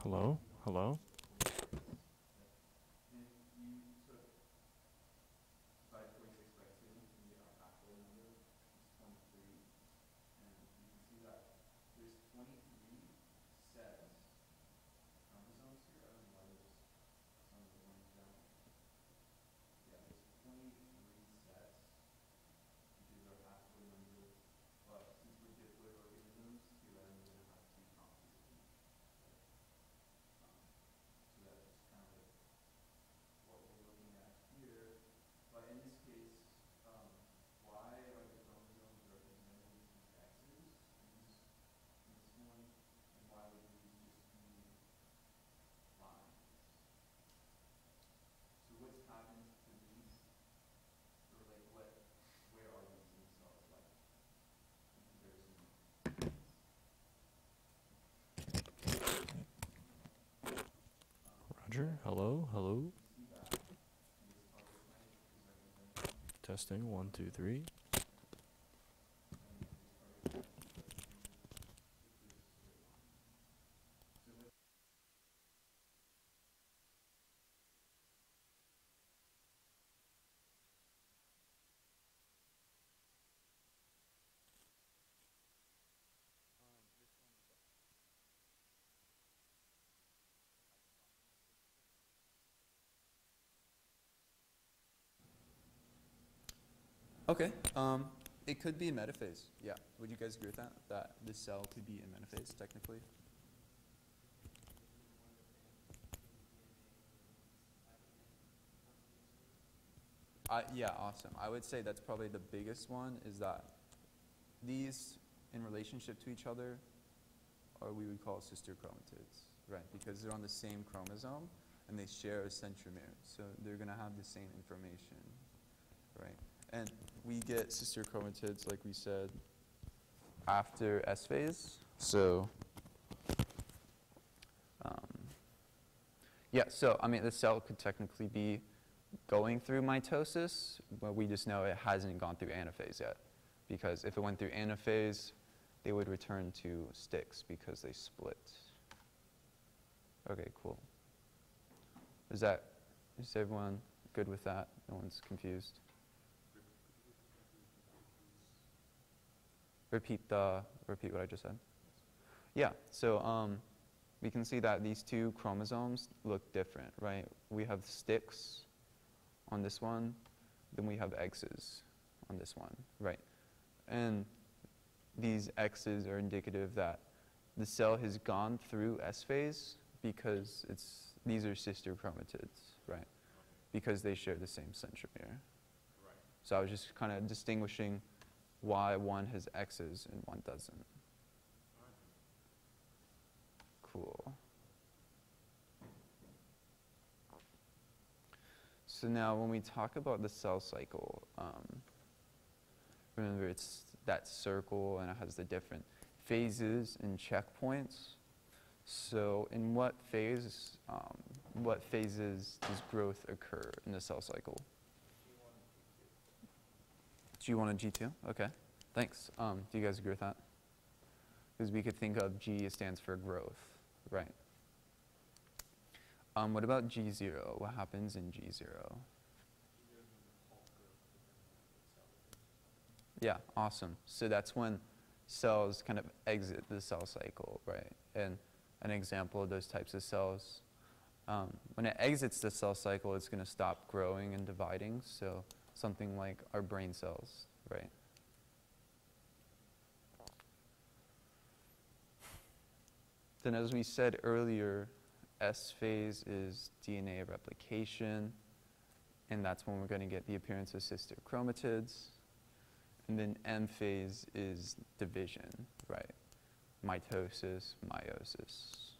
Hello? Hello? Roger, hello, hello. Testing, 1, 2, 3. Okay, it could be in metaphase, yeah. Would you guys agree with that? That this cell could be in metaphase, technically? Yeah, awesome. I would say that's probably the biggest one, is that these, in relationship to each other, are we would call sister chromatids, right? Because they're on the same chromosome, and they share a centromere. So they're going to have the same information, right? And we get sister chromatids, like we said, after S phase. So, yeah, so, I mean, the cell could technically be going through mitosis, but we just know it hasn't gone through anaphase yet. Because if it went through anaphase, they would return to sticks because they split. Okay, cool. Is everyone good with that? No one's confused? Repeat what I just said. Yeah, so we can see that these two chromosomes look different, right? We have sticks on this one, then we have X's on this one, right? And these X's are indicative that the cell has gone through S phase because these are sister chromatids, right? Because they share the same centromere. Right. So I was just kind of distinguishing why one has X's and one doesn't. Cool. So now when we talk about the cell cycle, remember it's that circle and it has the different phases and checkpoints. So in what phases does growth occur in the cell cycle? G1 and G2? Okay, thanks. Do you guys agree with that? Because we could think of G stands for growth, right? What about G0? What happens in G0? Yeah, awesome. So that's when cells kind of exit the cell cycle, right? And an example of those types of cells, when it exits the cell cycle, it's going to stop growing and dividing. So something like our brain cells, right? Then as we said earlier, S phase is DNA replication, and that's when we're going to get the appearance of sister chromatids. And then M phase is division, right? Mitosis, meiosis.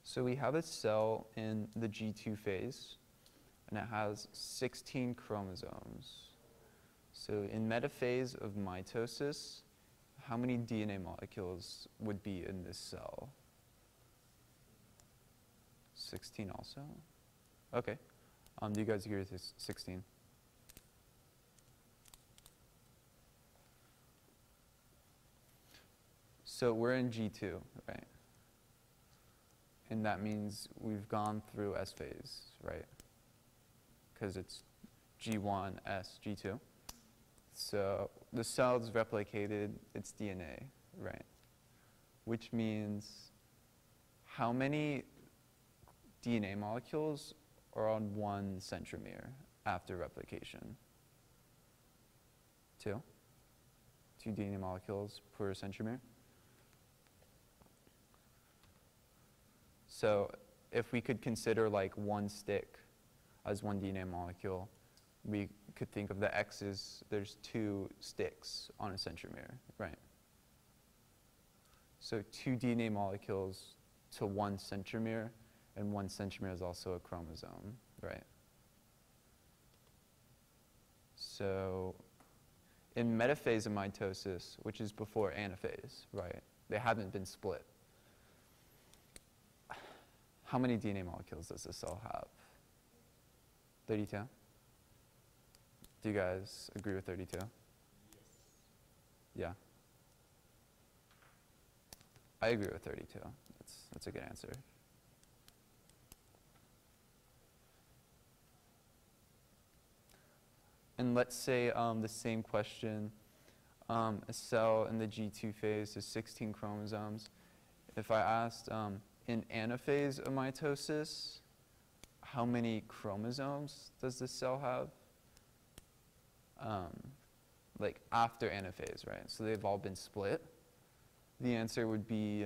So we have a cell in the G2 phase, and it has 16 chromosomes. So in metaphase of mitosis, how many DNA molecules would be in this cell? 16 also? Okay. Do you guys agree with this 16? So we're in G2, right? And that means we've gone through S phase, right? Because it's G1, S, G2. So the cell's replicated its DNA, right? Which means how many DNA molecules are on one centromere after replication? 2? 2 DNA molecules per centromere. So if we could consider like one stick as one DNA molecule, we could think of the X's, there's 2 sticks on a centromere, right? So 2 DNA molecules to 1 centromere, and 1 centromere is also a chromosome, right? So in metaphase of mitosis, which is before anaphase, right? They haven't been split. How many DNA molecules does the cell have? 32? Do you guys agree with 32? Yes. Yeah. I agree with 32. That's a good answer. And let's say the same question, a cell in the G2 phase is 16 chromosomes. If I asked in anaphase of mitosis, how many chromosomes does this cell have? Like after anaphase, right? So they've all been split. The answer would be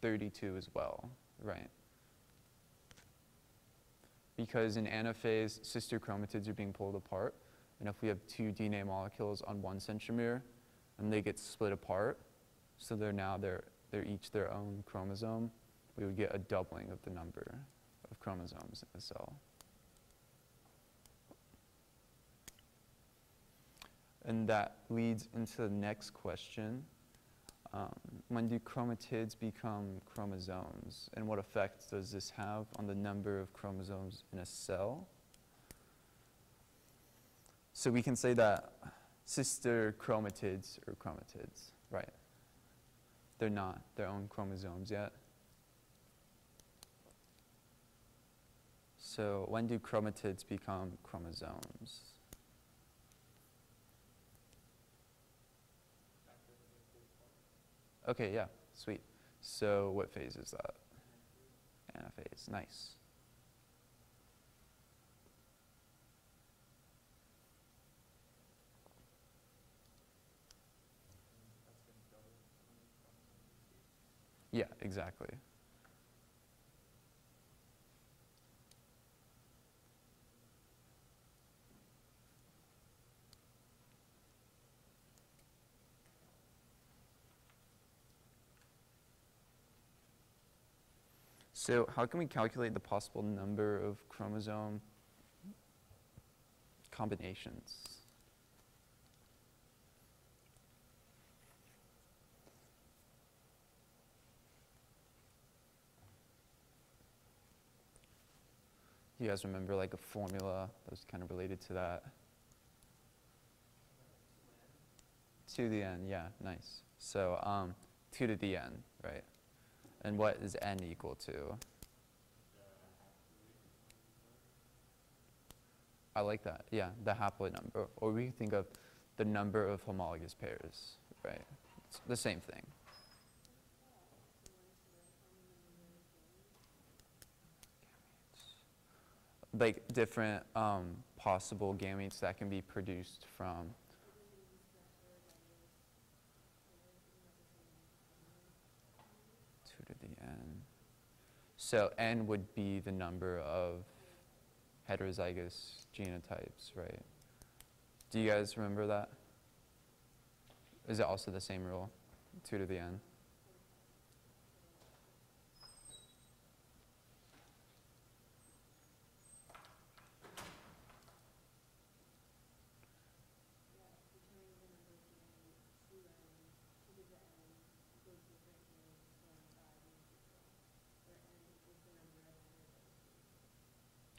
32 as well, right? Because in anaphase, sister chromatids are being pulled apart. And if we have 2 DNA molecules on 1 centromere, and they get split apart, so they're each their own chromosome, we would get a doubling of the number of chromosomes in the cell. And that leads into the next question. When do chromatids become chromosomes? And what effect does this have on the number of chromosomes in a cell? So we can say that sister chromatids are chromatids, right? They're not their own chromosomes yet. So when do chromatids become chromosomes? Okay, yeah, sweet. So what phase is that? Anaphase, nice. Yeah, exactly. So how can we calculate the possible number of chromosome combinations? You guys remember like a formula that was kind of related to that? 2 to the n, yeah, nice. So 2 to the n, right? And what is n equal to? I like that, yeah, the haploid number. Or we can think of the number of homologous pairs, right? It's the same thing. Like different possible gametes that can be produced from. To the n. So n would be the number of heterozygous genotypes, right? Do you guys remember that? Is it also the same rule? 2 to the n.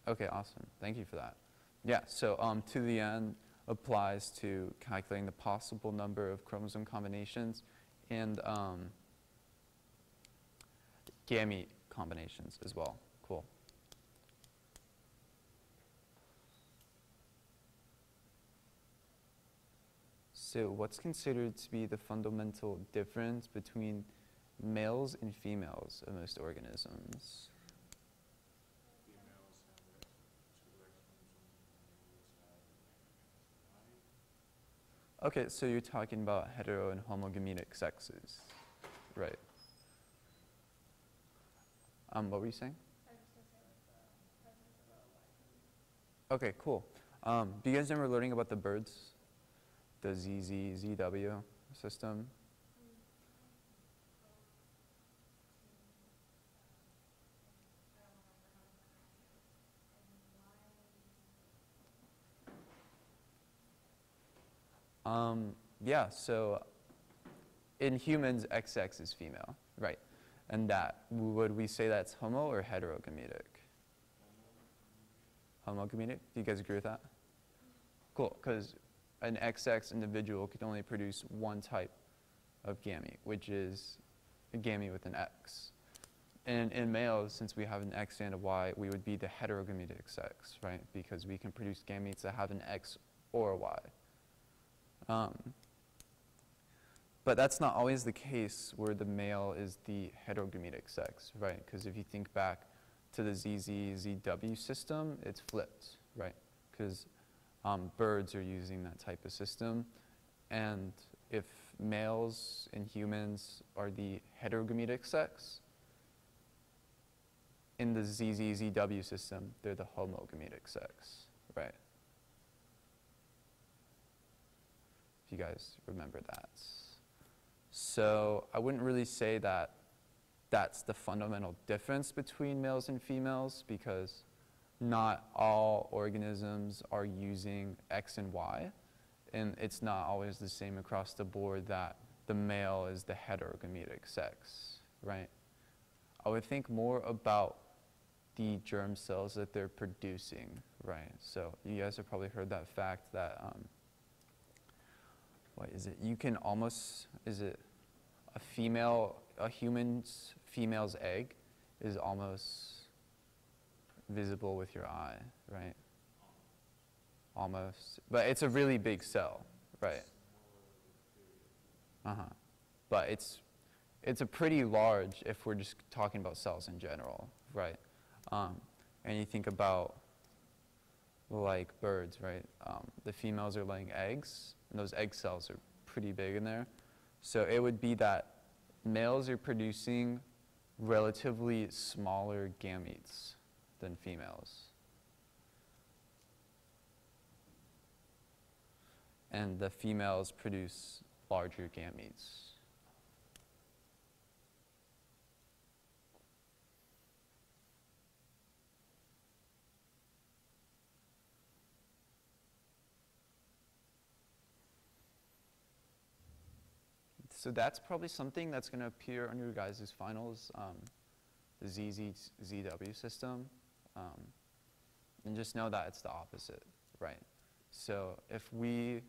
Okay, awesome. Thank you for that. Yeah, so to the end applies to calculating the possible number of chromosome combinations and gamete combinations as well. Cool. So what's considered to be the fundamental difference between males and females of most organisms? Okay, so you're talking about hetero and homogametic sexes, right? What were you saying? Okay, cool. Do you guys remember learning about the birds? The ZZ-ZW system? Yeah, so in humans, XX is female, right? And that, would we say that's homo or heterogametic? Homogametic? Do you guys agree with that? Cool, because an XX individual can only produce one type of gamete, which is a gamete with an X. And in males, since we have an X and a Y, we would be the heterogametic sex, right? Because we can produce gametes that have an X or a Y. But that's not always the case where the male is the heterogametic sex, right? Because if you think back to the ZZ-ZW system, it's flipped, right? Because birds are using that type of system. And if males in humans are the heterogametic sex, in the ZZ-ZW system, they're the homogametic sex, right? If you guys remember that. So I wouldn't really say that that's the fundamental difference between males and females, because not all organisms are using X and Y, and it's not always the same across the board that the male is the heterogametic sex, right? I would think more about the germ cells that they're producing, right? So you guys have probably heard that fact that, what is it? You can almost, is it a human's female's egg is almost visible with your eye, right? Almost. But it's a really big cell, right? But it's a pretty large, if we're just talking about cells in general, right? And you think about like birds, right? The females are laying eggs, and those egg cells are pretty big in there. So it would be that males are producing relatively smaller gametes than females. And the females produce larger gametes. So that's probably something that's going to appear on your guys' finals, the ZZ-ZW system. And just know that it's the opposite, right? So if we,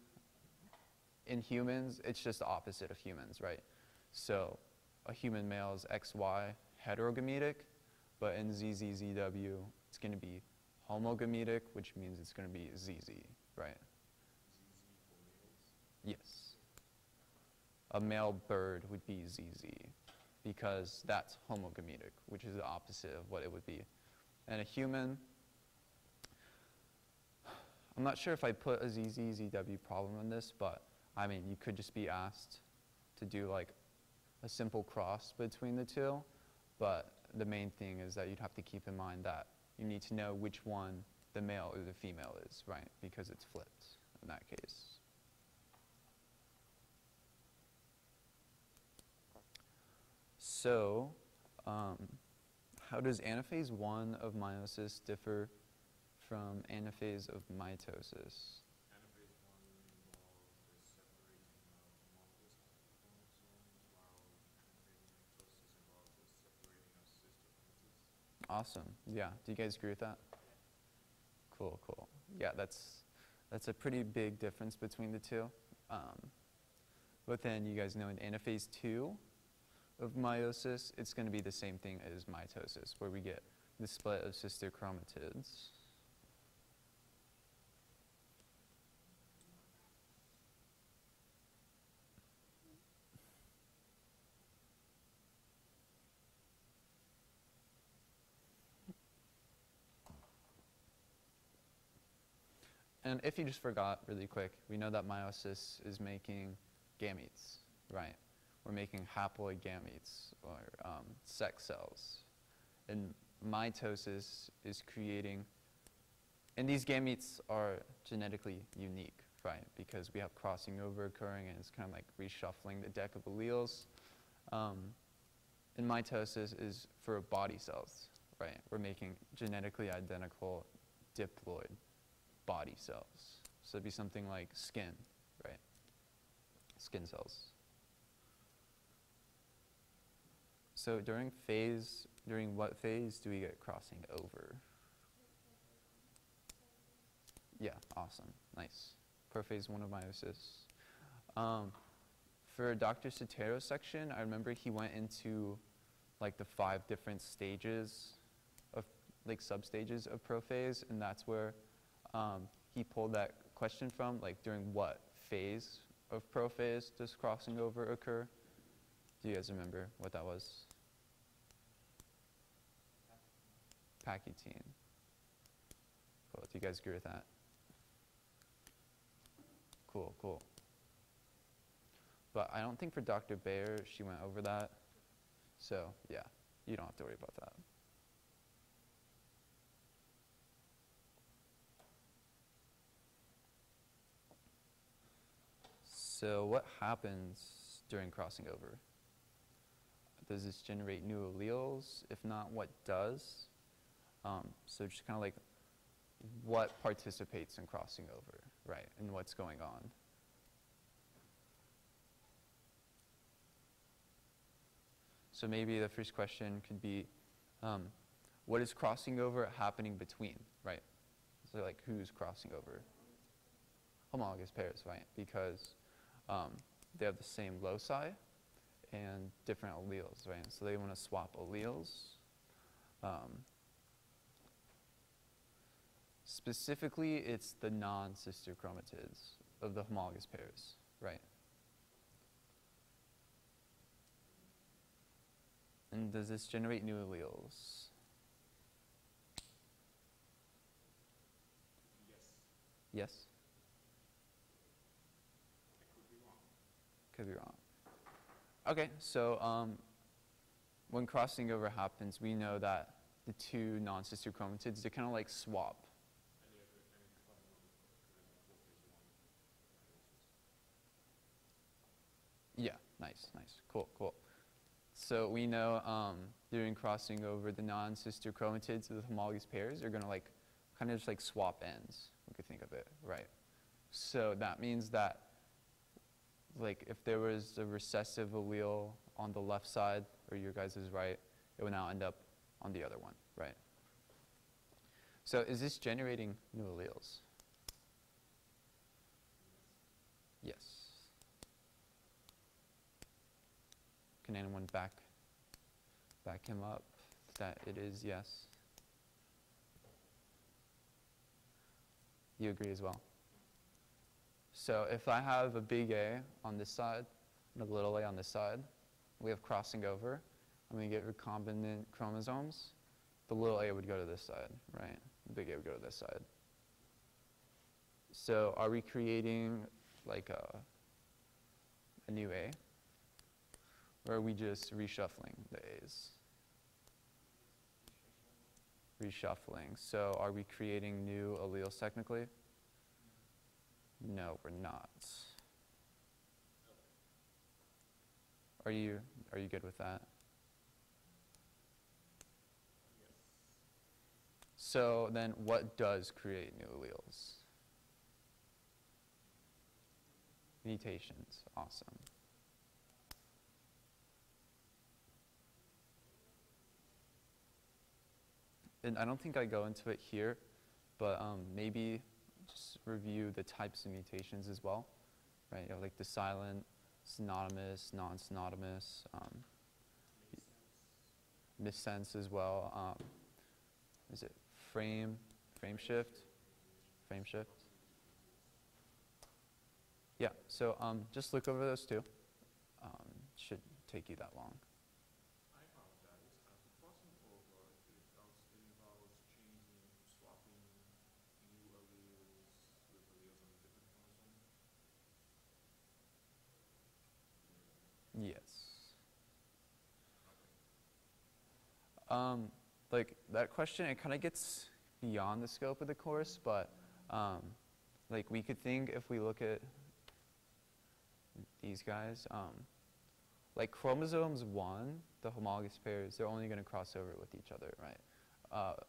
in humans, it's just the opposite of humans, right? So a human male is XY heterogametic, but in ZZ-ZW, it's going to be homogametic, which means it's going to be ZZ, right? Yes. A male bird would be ZZ, because that's homogametic, which is the opposite of what it would be. And a human, I'm not sure if I put a ZZ-ZW problem in this, but I mean, you could just be asked to do like a simple cross between the two, but the main thing is that you'd have to keep in mind that you need to know which one the male or the female is, right? Because it's flipped in that case. So, how does anaphase 1 of meiosis differ from anaphase of mitosis? Anaphase 1 involves the separating of homologous chromosomes, while anaphase mitosis involves the separating of sister chromosomes. Awesome. Yeah. Do you guys agree with that? Cool, cool. Yeah, that's a pretty big difference between the two. But then you guys know in anaphase 2 of meiosis, it's going to be the same thing as mitosis, where we get the split of sister chromatids. And if you just forgot really quick, we know that meiosis is making gametes, right? We're making haploid gametes, or sex cells. And mitosis is creating, and these gametes are genetically unique, right? Because we have crossing over occurring, and it's kind of like reshuffling the deck of alleles. And mitosis is for body cells, right? We're making genetically identical diploid body cells. So it'd be something like skin, right? Skin cells. So during what phase do we get crossing over? Yeah, awesome, nice. Prophase 1 of meiosis. For Dr. Sotero's section, I remember he went into like the 5 different stages of, like substages of prophase, and that's where he pulled that question from, like during what phase of prophase does crossing over occur? Do you guys remember what that was? Pachytene. Cool, do you guys agree with that? Cool, cool. But I don't think for Dr. Bayer, she went over that. So yeah, you don't have to worry about that. So what happens during crossing over? Does this generate new alleles? If not, what does? So just kind of like what participates in crossing over, right? And what's going on? So maybe the first question could be, what is crossing over happening between, right? So like who's crossing over? Homologous pairs, right? Because they have the same loci and different alleles, right? So they want to swap alleles. Specifically, it's the non-sister chromatids of the homologous pairs, right? And does this generate new alleles? Yes. Yes? I could be wrong. Could be wrong. Okay, so when crossing over happens, we know that the 2 non-sister chromatids, they kind of like swap. Yeah, nice, nice, cool, cool. So we know during crossing over, the non-sister chromatids of the homologous pairs are going to like kind of just like swap ends, we could think of it, right? So that means that like if there was a recessive allele on the left side, or your guys' right, it would now end up on the other one, right? So is this generating new alleles? Yes. Can anyone back him up that it is yes? You agree as well? So if I have a big A on this side and a little a on this side, we have crossing over. I'm going to get recombinant chromosomes. The little a would go to this side, right? The big A would go to this side. So are we creating like a new A? Or are we just reshuffling the A's? Reshuffling. So are we creating new alleles technically? No, we're not. Are you good with that? Yes. So then what does create new alleles? Mutations. Awesome. And I don't think I go into it here, but maybe just review the types of mutations as well, right? You know, like the silent, synonymous, non-synonymous, missense as well. Is it frame shift? Frame shift? Yeah, so just look over those two. Should take you that long. I apologize. The crossing over, it involves changing, swapping new alleles with alleles on a different chromosome. Yes. Like that question, it kind of gets beyond the scope of the course, but like we could think if we look at these guys, like chromosomes 1, the homologous pairs, they're only going to cross over with each other, right?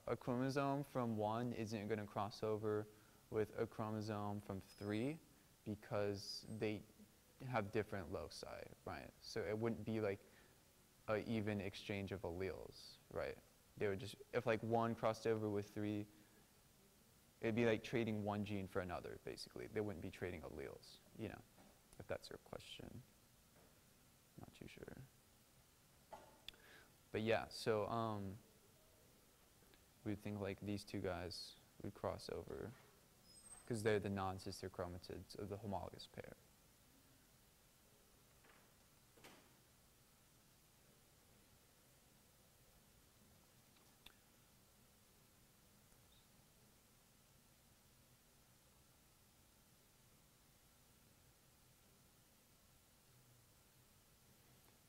A chromosome from 1 isn't going to cross over with a chromosome from 3 because they have different loci, right? So it wouldn't be like an even exchange of alleles, right? They would just, if like 1 crossed over with 3, it'd be like trading one gene for another, basically. They wouldn't be trading alleles, you know, if that's your question. Not too sure. But yeah, so we'd think like these two guys would cross over because they're the non-sister chromatids of the homologous pair.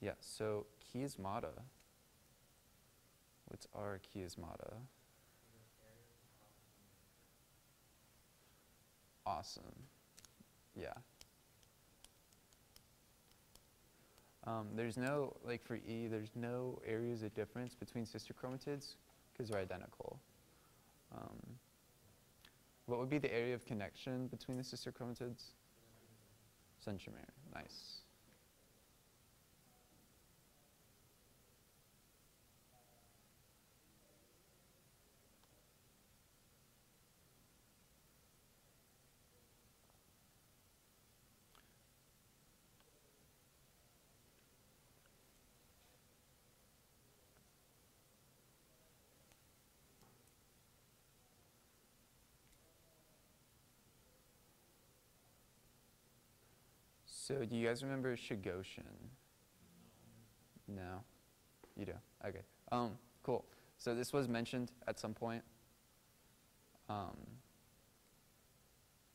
Yeah, so chiasmata. What's our chiasmata? Awesome. Yeah. There's no, like for E, there's no areas of difference between sister chromatids because they're identical. What would be the area of connection between the sister chromatids? Centromere. Nice. So do you guys remember Shigoshin? No? You do? Okay. Cool. So this was mentioned at some point.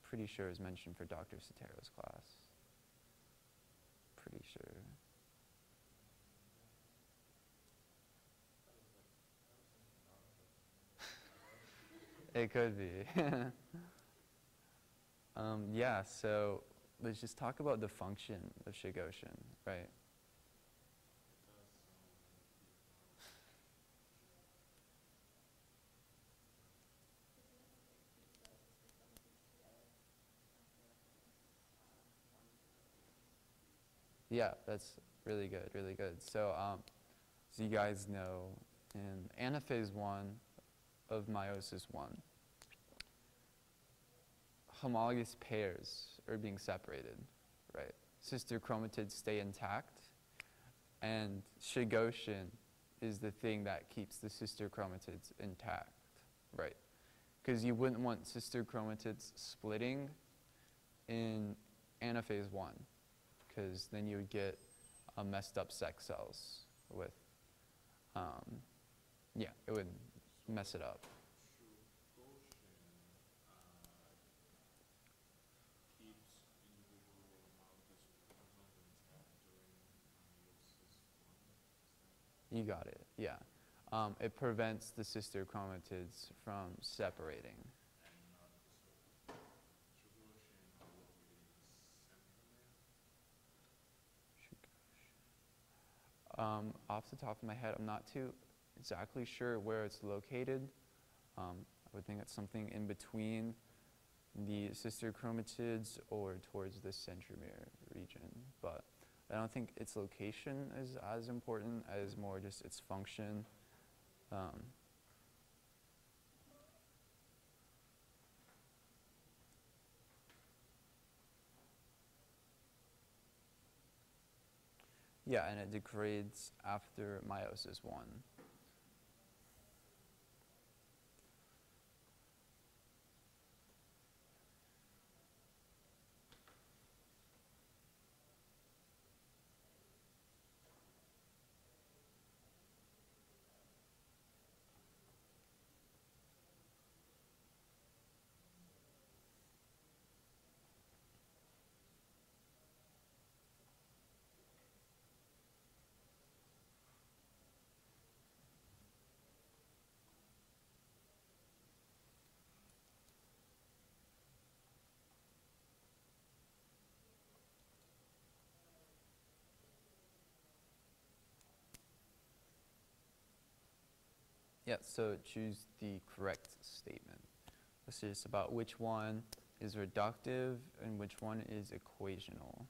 Pretty sure it was mentioned for Dr. Sotero's class. Pretty sure. It could be. Yeah, so let's just talk about the function of Shigoshin, right? Yeah, that's really good, really good. So, so you guys know in anaphase 1 of meiosis 1, homologous pairs are being separated, right? Sister chromatids stay intact, and Shigoshin is the thing that keeps the sister chromatids intact, right? Because you wouldn't want sister chromatids splitting in anaphase 1, because then you would get messed up sex cells with, yeah, it would mess it up. You got it, yeah. It prevents the sister chromatids from separating. Off the top of my head, I'm not too exactly sure where it's located. I would think it's something in between the sister chromatids or towards the centromere region, but I don't think its location is as important as more just its function. Yeah, and it degrades after meiosis 1. Yeah, so choose the correct statement. This is about which one is reductive and which one is equational.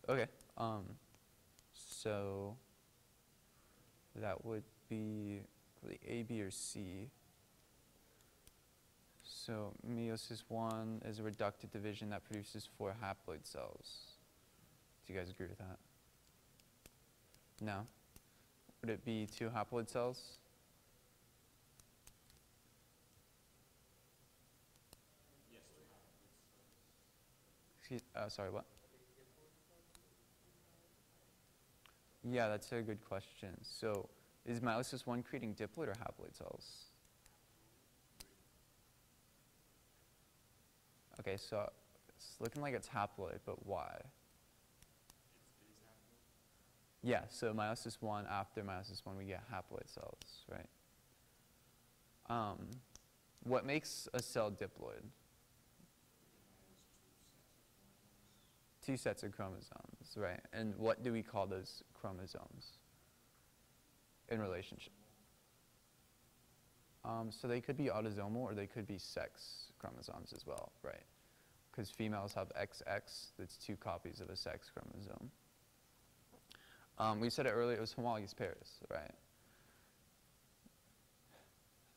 Okay, so that would be really A, B, or C. So meiosis 1 is a reductive division that produces 4 haploid cells. Do you guys agree with that? No? Would it be 2 haploid cells? Yes, to have Excuse, sorry, what? Yeah, that's a good question. So is meiosis 1 creating diploid or haploid cells? Okay, so it's looking like it's haploid, but why? Yeah, so meiosis 1, after meiosis 1, we get haploid cells, right? What makes a cell diploid? 2 sets of chromosomes, right? And what do we call those chromosomes in relationship? So they could be autosomal or they could be sex chromosomes as well, right? Because females have XX, that's 2 copies of a sex chromosome. We said it earlier, it was homologous pairs, right?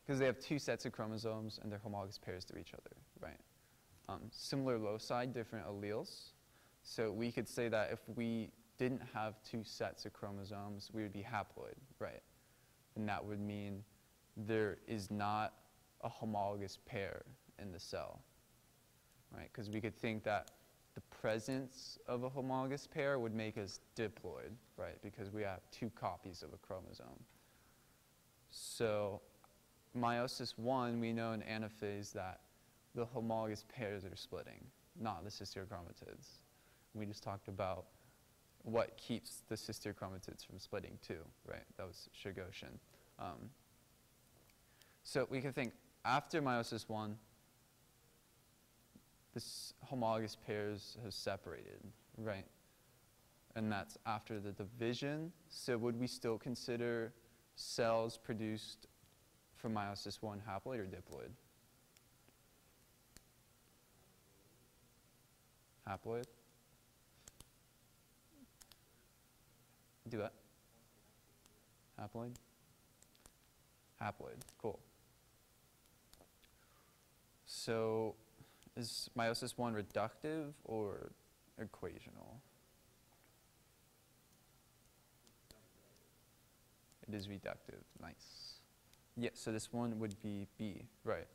Because they have 2 sets of chromosomes and they're homologous pairs to each other, right? Similar loci, different alleles. So we could say that if we didn't have 2 sets of chromosomes, we would be haploid, right? And that would mean there is not a homologous pair in the cell, right? Because we could think that the presence of a homologous pair would make us diploid, right? Because we have 2 copies of a chromosome. So meiosis 1, we know in anaphase that the homologous pairs are splitting, not the sister chromatids. We just talked about what keeps the sister chromatids from splitting too, right? That was Shigoshin. So we can think after meiosis 1, this homologous pairs have separated, right? And that's after the division. So would we still consider cells produced from meiosis 1 haploid or diploid? Haploid? Do that? Haploid? Haploid, cool. So is meiosis 1 reductive or equational? It is reductive, nice. Yeah, so this one would be B, right.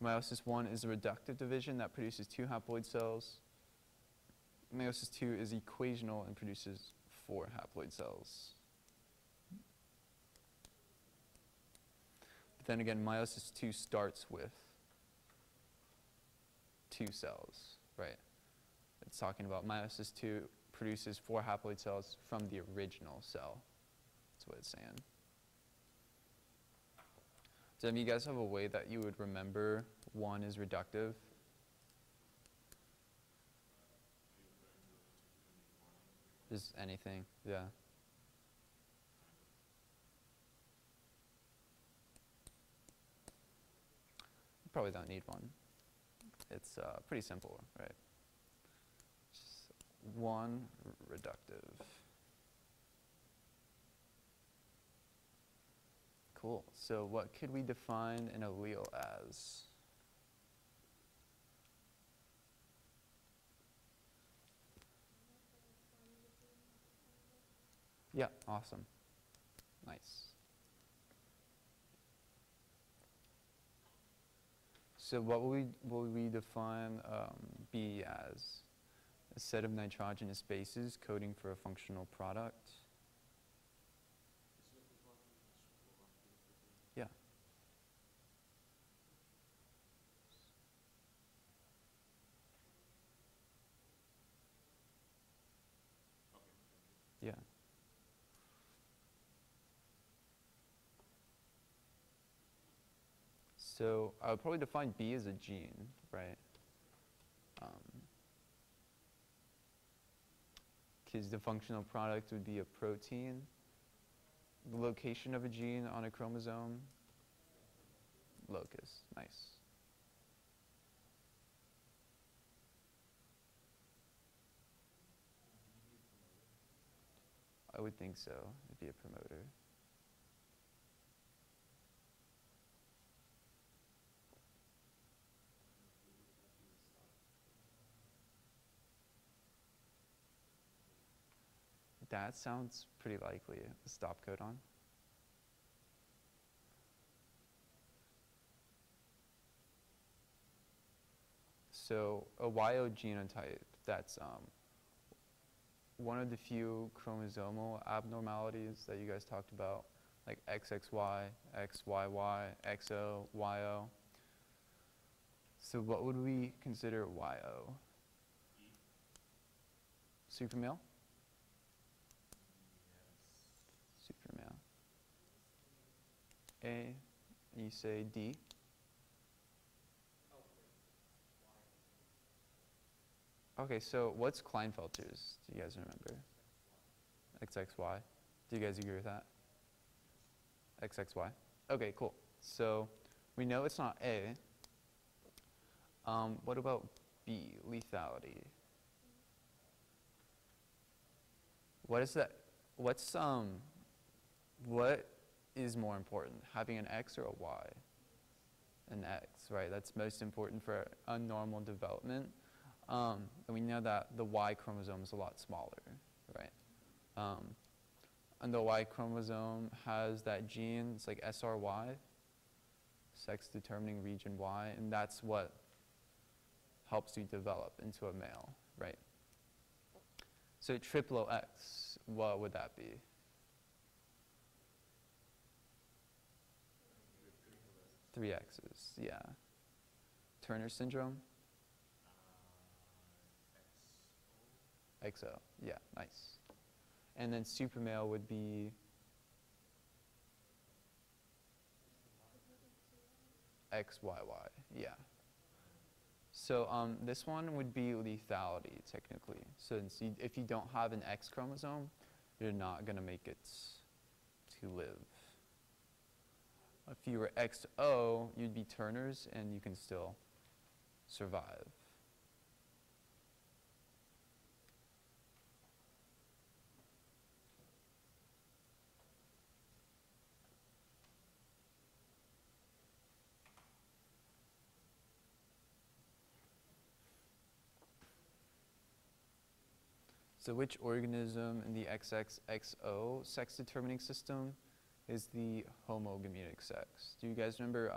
Meiosis 1 is a reductive division that produces 2 haploid cells. Meiosis 2 is equational and produces 4 haploid cells. But then again, meiosis 2 starts with 2 cells, right? It's talking about meiosis 2 produces 4 haploid cells from the original cell. That's what it's saying. Do any of you guys have a way that you would remember 1 is reductive? Just anything, yeah. You probably don't need one. It's pretty simple, right? Just 1 reductive. cool. So what could we define an allele as? Yeah, awesome. Nice. So what will we define B as? A set of nitrogenous bases coding for a functional product? Yeah. Yeah. So I would probably define B as a gene, right? Because the functional product would be a protein. The location of a gene on a chromosome? Locus, nice. I would think so, it'd be a promoter. That sounds pretty likely, a stop codon. So a YO genotype, that's one of the few chromosomal abnormalities that you guys talked about, like XXY, XYY, XO, YO. So what would we consider YO? Supermale? Supermale. A, and you say D? Okay, so what's Klinefelter's? Do you guys remember? XXY. Do you guys agree with that? XXY. Okay, cool. So we know it's not A. What about B, lethality? What is that? What is more important, having an X or a Y? An X, right? That's most important for unnormal development. And we know that the Y chromosome is a lot smaller, right? And the Y chromosome has that gene, it's like SRY, sex determining region Y, and that's what helps you develop into a male, right? So triplo X, what would that be? Three X's, yeah. Turner syndrome? XO, yeah, nice. And then supermale would be XYY, yeah. So this one would be lethality, technically. So if you don't have an X chromosome, you're not going to make it to live. If you were XO, you'd be Turner's, and you can still survive. So which organism in the XXXO sex determining system is the homogamitic sex? Do you guys remember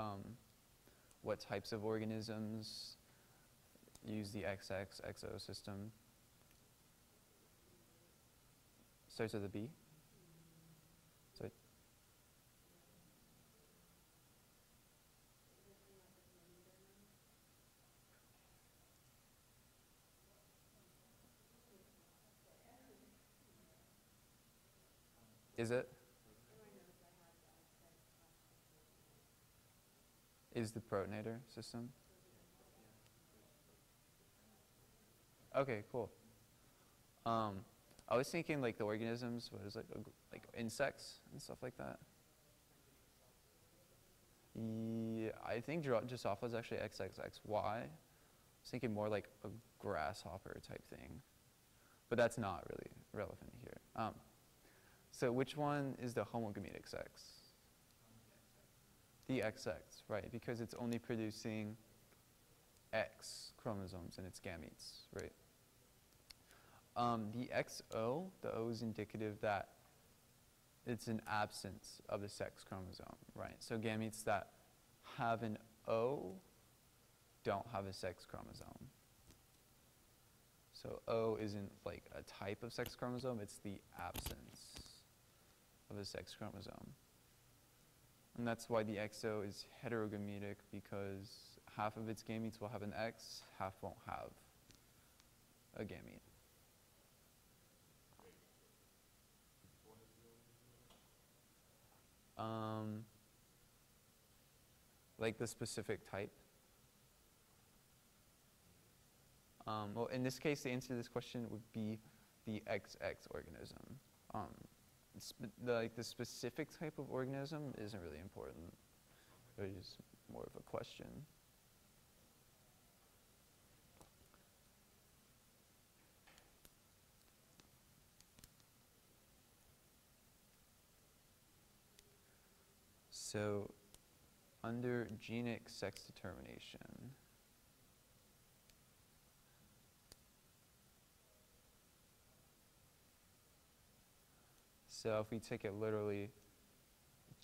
what types of organisms use the XXXO system? Starts with a B? Sorry. Is it? Is the protonator system? Okay, cool. I was thinking like the organisms, what is it, like insects and stuff like that. Yeah, I think Drosophila is actually XXXY. I was thinking more like a grasshopper type thing, but that's not really relevant here. So which one is the homogamitic sex? The XX, right? Because it's only producing X chromosomes in its gametes, right? The XO, the O is indicative that it's an absence of a sex chromosome, right? So gametes that have an O don't have a sex chromosome. So O isn't like a type of sex chromosome, it's the absence of a sex chromosome. And that's why the XO is heterogametic, because half of its gametes will have an X, half won't have a gamete. Like the specific type. Well, in this case, the answer to this question would be the XX organism. The specific type of organism isn't really important. It is more of a question. So, under Genic Sex Determination, so if we take it literally,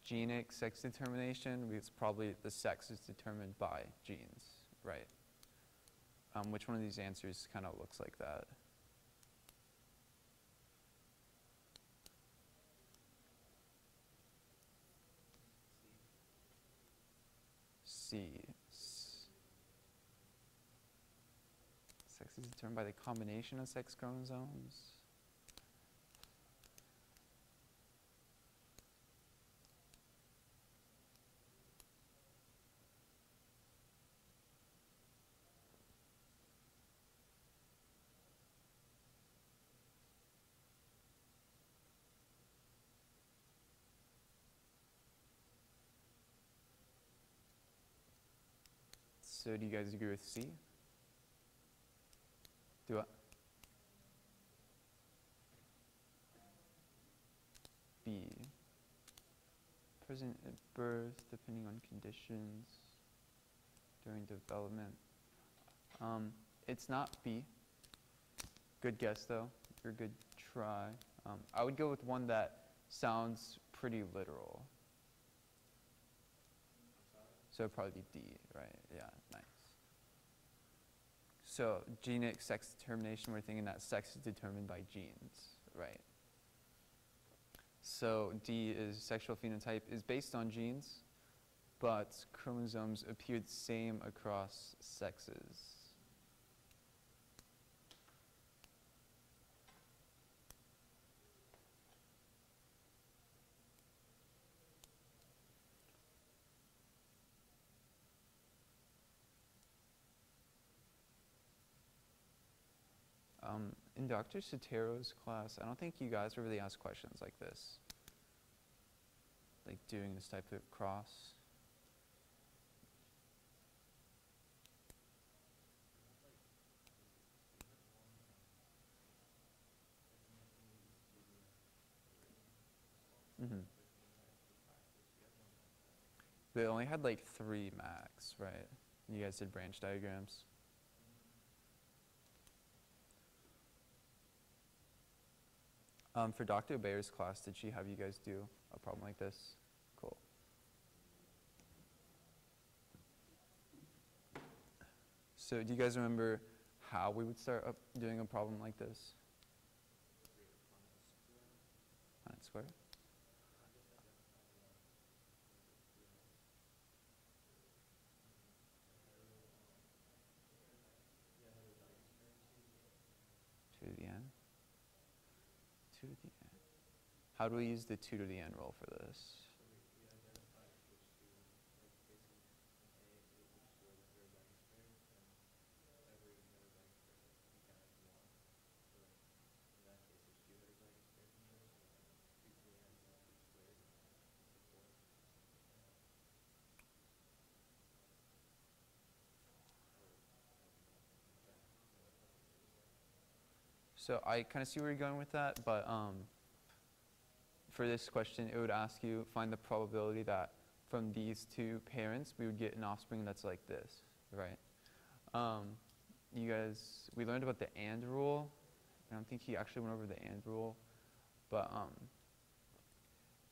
Genic Sex Determination, it's probably the sex is determined by genes, right? Which one of these answers kind of looks like that? C. Sex is determined by the combination of sex chromosomes. So do you guys agree with C? Do I? B. Present at birth, depending on conditions during development. It's not B. Good guess though. You're a good try. I would go with one that sounds pretty literal. So it'd probably be D, right? Yeah, nice. So genic sex determination, we're thinking that sex is determined by genes, right? So D is sexual phenotype is based on genes, but chromosomes appear the same across sexes. In Dr. Sotero's class, I don't think you guys were really asked questions like this, like doing this type of cross. Mm-hmm. They only had like 3 max, right? You guys did branch diagrams. For Dr. Bayer's class, did she have you guys do a problem like this? Cool. So do you guys remember how we would start up doing a problem like this? Punnett square? To the n? 2 to the n. How do we use the 2 to the n rule for this? So I kind of see where you're going with that, but for this question, it would ask you, find the probability that from these two parents, we would get an offspring that's like this, right? We learned about the AND rule. I don't think he actually went over the AND rule, but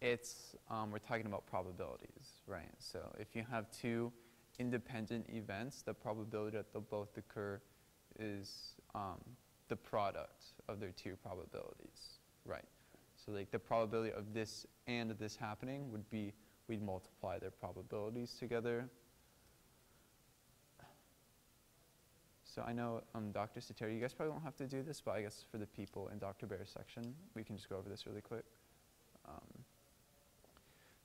we're talking about probabilities, right? So if you have two independent events, the probability that they'll both occur is the product of their two probabilities, right? So like the probability of this and this happening would be, we'd multiply their probabilities together. So I know Dr. Sateri, you guys probably won't have to do this, but I guess for the people in Dr. Bear's section, we can just go over this really quick.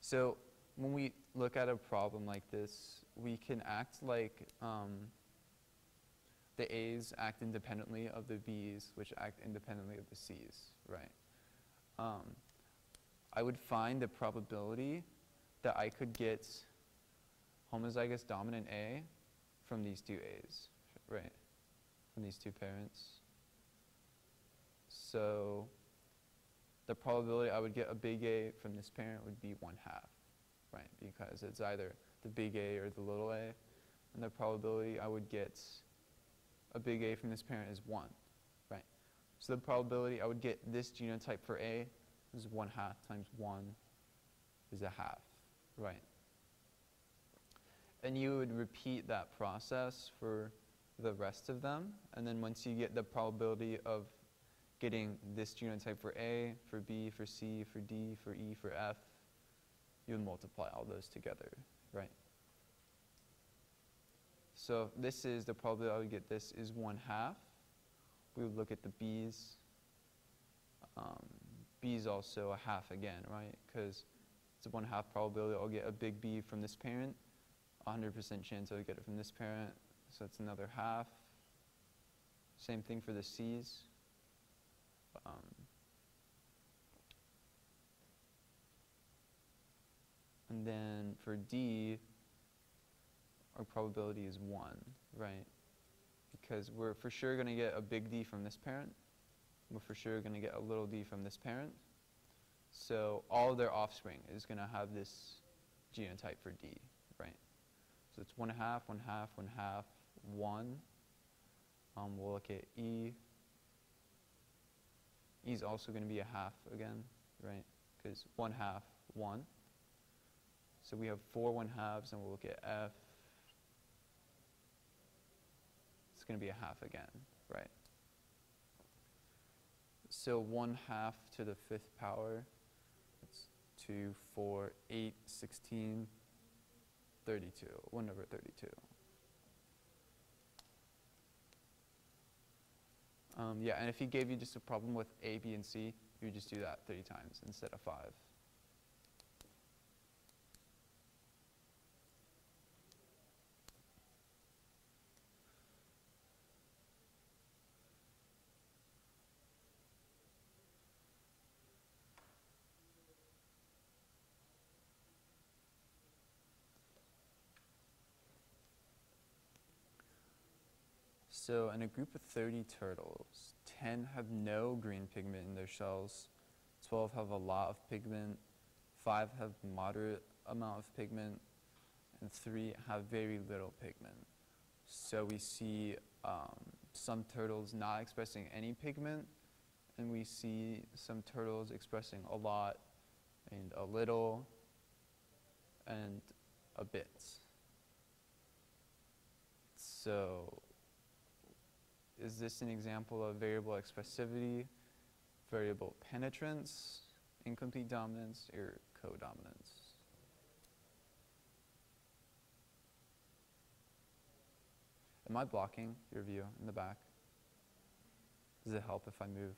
So when we look at a problem like this, we can act like the A's act independently of the B's, which act independently of the C's, right? I would find the probability that I could get homozygous dominant A from these two A's, right? From these two parents. So the probability I would get a big A from this parent would be 1/2, right? Because it's either the big A or the little a. And the probability I would get a big A from this parent is 1, right? So the probability I would get this genotype for A is 1/2 times 1 is 1/2, right? And you would repeat that process for the rest of them. And then once you get the probability of getting this genotype for A, for B, for C, for D, for E, for F, you would multiply all those together, right? So this is the probability I would get this is 1/2. We would look at the B's. B's also 1/2 again, right? Because it's a 1/2 probability I'll get a big B from this parent. 100% chance I'll get it from this parent. So it's another 1/2. Same thing for the C's. And then for D, our probability is 1, right? Because we're for sure going to get a big D from this parent. We're for sure going to get a little d from this parent. So all of their offspring is going to have this genotype for D, right? So it's 1/2, 1/2, 1/2, 1. We'll look at E. E is also going to be 1/2 again, right? Because 1/2, 1. So we have 4 1/2s, and we'll look at F. It's going to be 1/2 again, right? So 1/2 to the 5th power, that's 2, 4, 8, 16, 32, 1/32. Yeah, and if he gave you just a problem with A, B, and C, you would just do that 30 times instead of 5. So in a group of 30 turtles, 10 have no green pigment in their shells, 12 have a lot of pigment, 5 have moderate amount of pigment, and 3 have very little pigment. So we see some turtles not expressing any pigment, and we see some turtles expressing a lot, and a little, and a bit. So is this an example of variable expressivity, variable penetrance, incomplete dominance, or codominance? Am I blocking your view in the back? Does it help if I move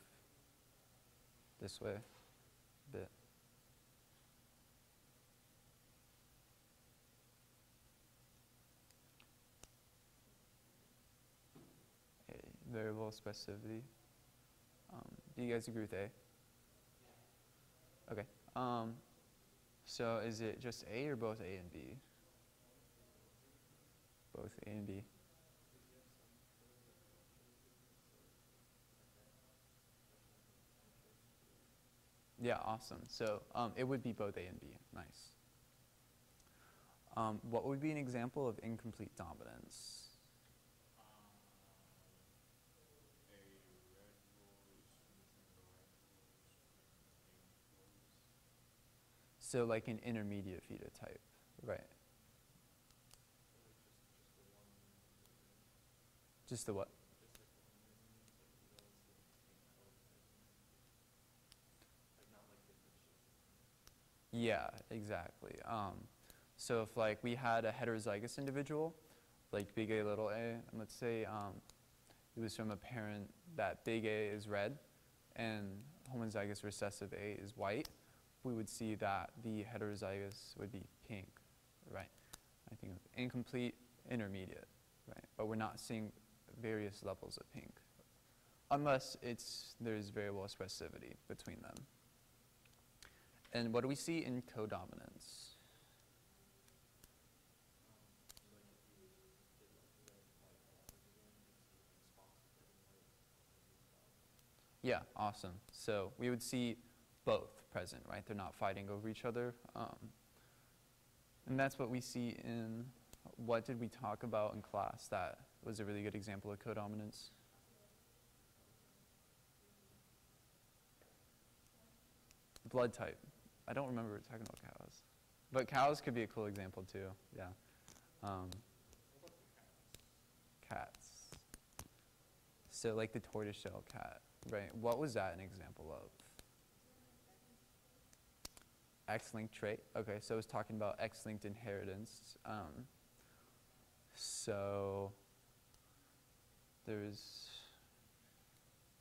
this way a bit? Variable expressivity. Do you guys agree with A? Okay. So is it just A or both A and B? Both A and B. Yeah, awesome. So it would be both A and B. Nice. What would be an example of incomplete dominance? A red rose featuring the white rose. So like an intermediate phenotype, right? Just the what? Yeah, exactly. So if like we had a heterozygous individual, like big A, little a, and let's say it was from a parent that big A is red and homozygous recessive A is white, we would see that the heterozygous would be pink, right? I think incomplete, intermediate, right? But we're not seeing various levels of pink, unless there's variable expressivity between them. And what do we see in codominance? Yeah, awesome. So we would see both present, right? They're not fighting over each other. And that's what we see in, what did we talk about in class that was a really good example of codominance? Blood type. I don't remember talking about cows. But cows could be a cool example too, yeah. Cats. So like the tortoiseshell cat, right? What was that an example of? X-linked trait. Okay, so I was talking about X-linked inheritance. So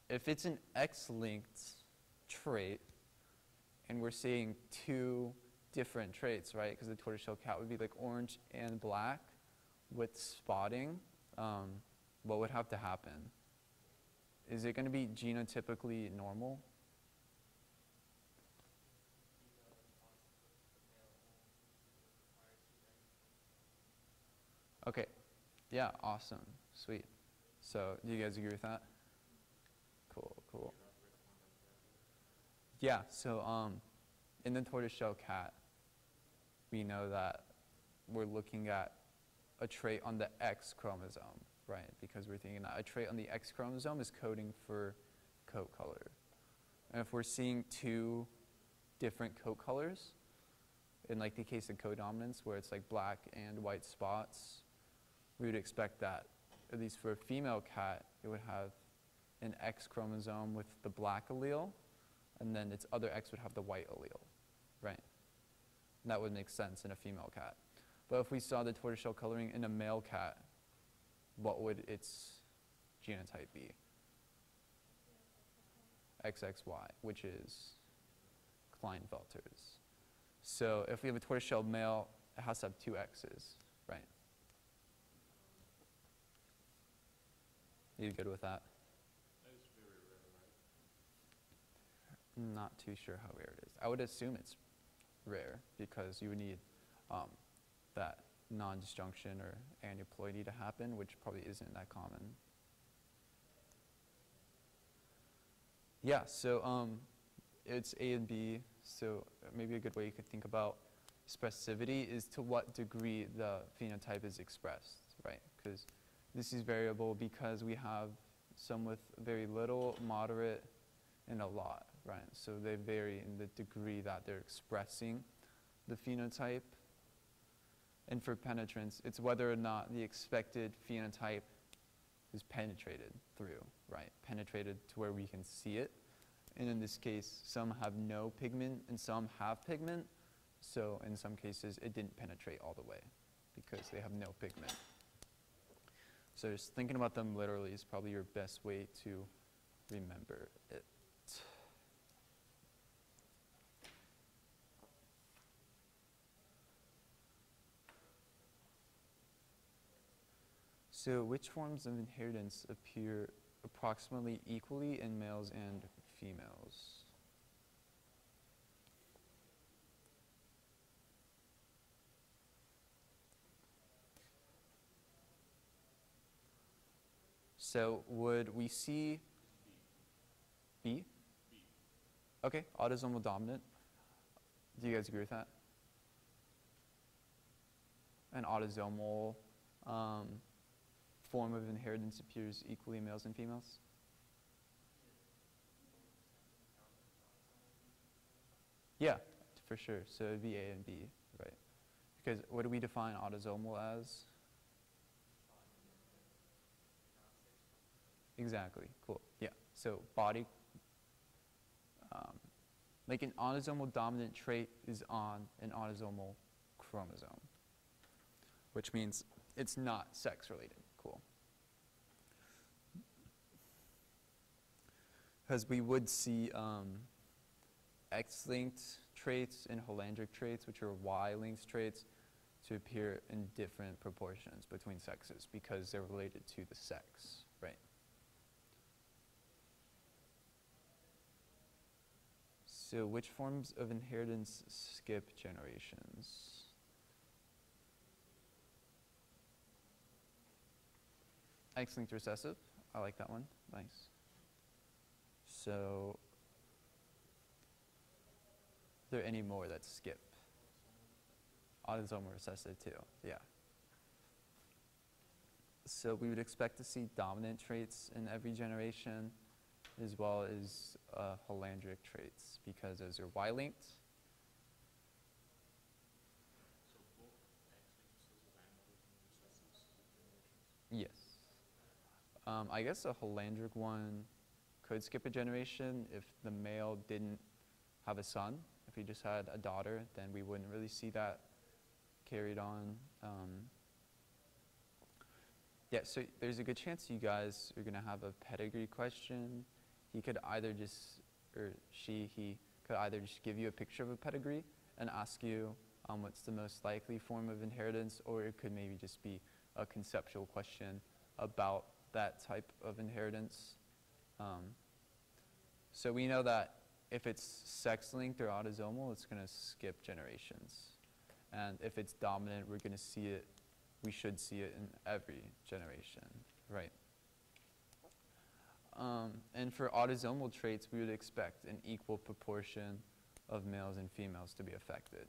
if it's an X-linked trait, and we're seeing two different traits, right? Because the tortoiseshell cat would be like orange and black with spotting. What would have to happen? Is it going to be genotypically normal? Okay, yeah, awesome, sweet. So do you guys agree with that? Cool, cool. Yeah, so in the tortoiseshell cat, we know that we're looking at a trait on the X chromosome, right? Because we're thinking that a trait on the X chromosome is coding for coat color. And if we're seeing two different coat colors, in like the case of codominance where it's like black and white spots, we would expect that, at least for a female cat, it would have an X chromosome with the black allele, and then its other X would have the white allele, right? And that would make sense in a female cat. But if we saw the tortoiseshell coloring in a male cat, what would its genotype be? XXY, which is Klinefelter's. So if we have a tortoiseshell male, it has to have two X's, right? You good with that? That is very rare, right? Not too sure how rare it is. I would assume it's rare because you would need that non-disjunction or aneuploidy to happen, which probably isn't that common. Yeah, so it's A and B, so maybe a good way you could think about expressivity is to what degree the phenotype is expressed, right? Because this is variable because we have some with very little, moderate, and a lot, right? So they vary in the degree that they're expressing the phenotype. And for penetrance, it's whether or not the expected phenotype is penetrated through, right? Penetrated to where we can see it. And in this case, some have no pigment and some have pigment. So in some cases, it didn't penetrate all the way because they have no pigment. So just thinking about them literally is probably your best way to remember it. So which forms of inheritance appear approximately equally in males and females? So would we see B? Okay, autosomal dominant. Do you guys agree with that? an autosomal form of inheritance appears equally in males and females? Yeah, for sure. So it'd be A and B, right? Because what do we define autosomal as? Exactly, cool, yeah. So body, like an autosomal dominant trait is on an autosomal chromosome, which means it's not sex related, cool. Because we would see X-linked traits and holandric traits, which are Y-linked traits, to appear in different proportions between sexes because they're related to the sex, right? So which forms of inheritance skip generations? X-linked recessive, I like that one, nice. So, are there any more that skip? Autosomal recessive too, yeah. So we would expect to see dominant traits in every generation as well as holandric traits because those are Y-linked. So both X-linked and recessives skip generations? Yes. I guess a holandric one could skip a generation if the male didn't have a son. If he just had a daughter, then we wouldn't really see that carried on. Yeah, so there's a good chance you guys are gonna have a pedigree question. He could either just, or he could either just give you a picture of a pedigree and ask you what's the most likely form of inheritance, or it could maybe just be a conceptual question about that type of inheritance. So we know that if it's sex-linked or autosomal, it's gonna skip generations. And if it's dominant, we're gonna see it, we should see it in every generation, right? And for autosomal traits, we would expect an equal proportion of males and females to be affected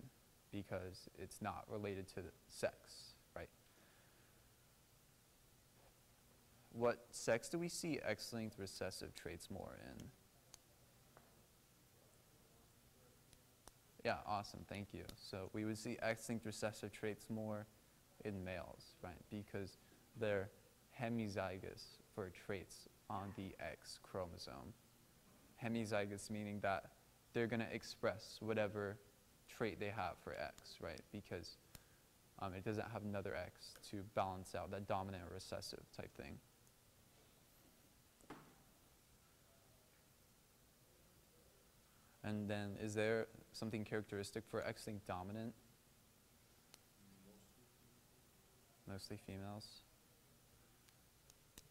because it's not related to the sex, right? What sex do we see X-linked recessive traits more in? Yeah, awesome, thank you. So we would see X-linked recessive traits more in males, right? Because they're hemizygous for traits on the X chromosome. Hemizygous meaning that they're gonna express whatever trait they have for X, right? Because it doesn't have another X to balance out that dominant or recessive type thing. And then is there something characteristic for X-linked dominant? Mostly females.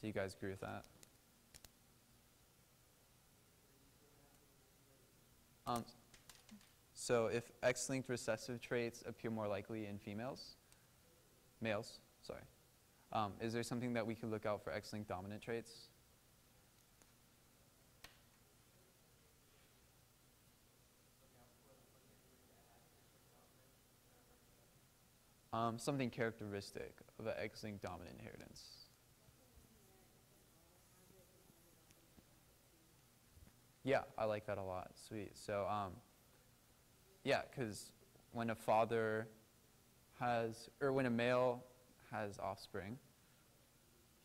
Do you guys agree with that? So if X-linked recessive traits appear more likely in males, sorry. Is there something that we could look out for X-linked dominant traits? Something characteristic of an X-linked dominant inheritance. Yeah, I like that a lot. Sweet. So, yeah, because when a father has, or when a male has offspring,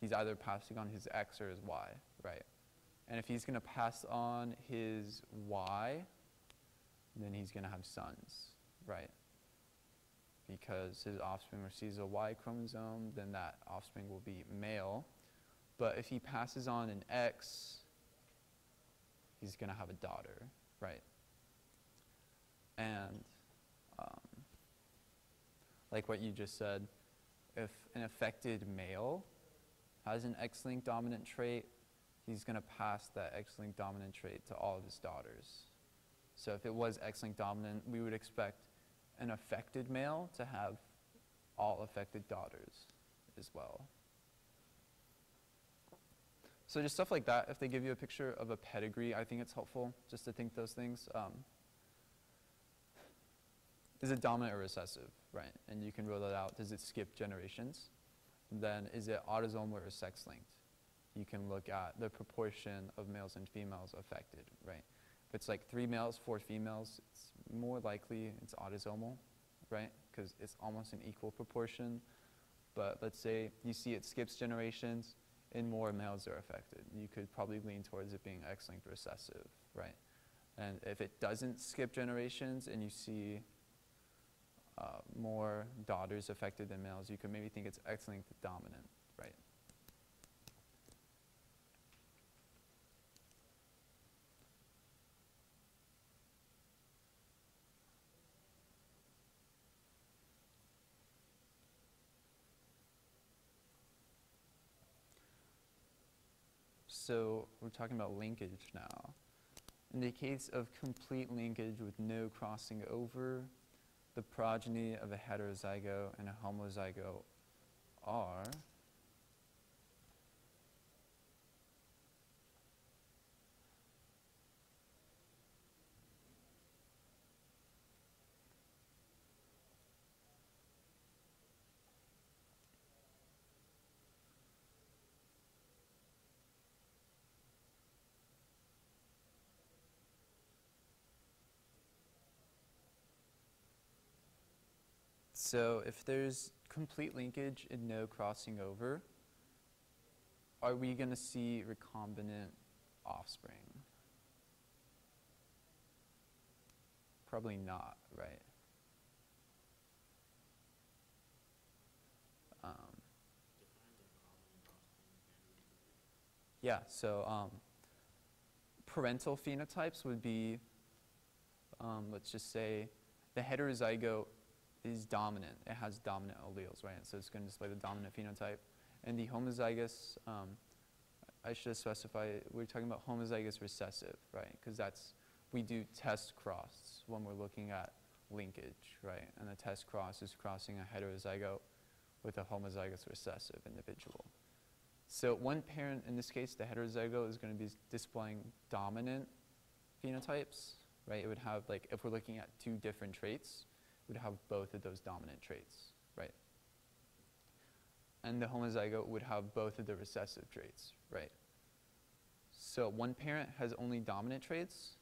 he's either passing on his X or his Y, right? And if he's going to pass on his Y, then he's going to have sons, right? Because his offspring receives a Y chromosome, then that offspring will be male. But if he passes on an X, he's going to have a daughter, right? And like what you just said, if an affected male has an X-linked dominant trait, he's going to pass that X-linked dominant trait to all of his daughters. So if it was X-linked dominant, we would expect an affected male to have all affected daughters as well. So just stuff like that, if they give you a picture of a pedigree, I think it's helpful just to think those things. is it dominant or recessive, right? And you can rule that out. Does it skip generations? Then is it autosomal or sex-linked? You can look at the proportion of males and females affected, right? If it's like 3 males, 4 females, it's more likely it's autosomal, right? Because it's almost an equal proportion. But let's say you see it skips generations and more males are affected. You could probably lean towards it being X-linked recessive, right? And if it doesn't skip generations and you see more daughters affected than males, you could maybe think it's X-linked dominant, right? So we're talking about linkage now. In the case of complete linkage with no crossing over, the progeny of a heterozygote and a homozygote are so if there's complete linkage and no crossing over, are we going to see recombinant offspring? Probably not, right? Yeah, so parental phenotypes would be, let's just say, the heterozygote is dominant. It has dominant alleles, right? So it's going to display the dominant phenotype. And the homozygous, I should specify, we're talking about homozygous recessive, right? Because that's, we do test cross when we're looking at linkage, right? And the test cross is crossing a heterozygote with a homozygous recessive individual. So one parent, in this case, the heterozygote, is going to be displaying dominant phenotypes, right? It would have, like, if we're looking at 2 different traits, would have both of those dominant traits, right? And the homozygote would have both of the recessive traits, right? So one parent has only dominant traits,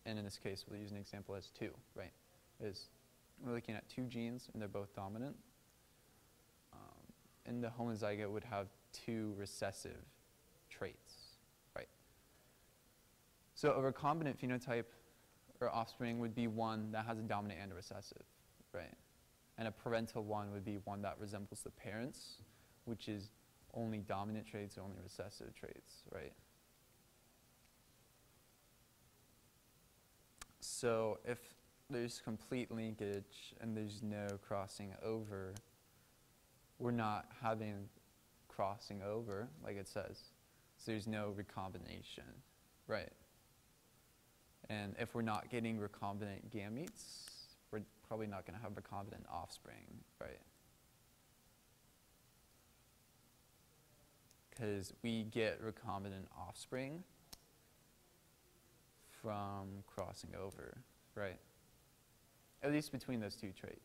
and in this case, we'll use an example as 2, right? We're looking at 2 genes, and they're both dominant. And the homozygote would have 2 recessive traits, right? So a recombinant phenotype or offspring would be one that has a dominant and a recessive, right? And a parental one would be one that resembles the parents, which is only dominant traits or only recessive traits, right? So if there's complete linkage and there's no crossing over, we're not having crossing over, like it says. So there's no recombination, right? And if we're not getting recombinant gametes, we're probably not going to have recombinant offspring, right? Because we get recombinant offspring from crossing over, right? At least between those 2 traits.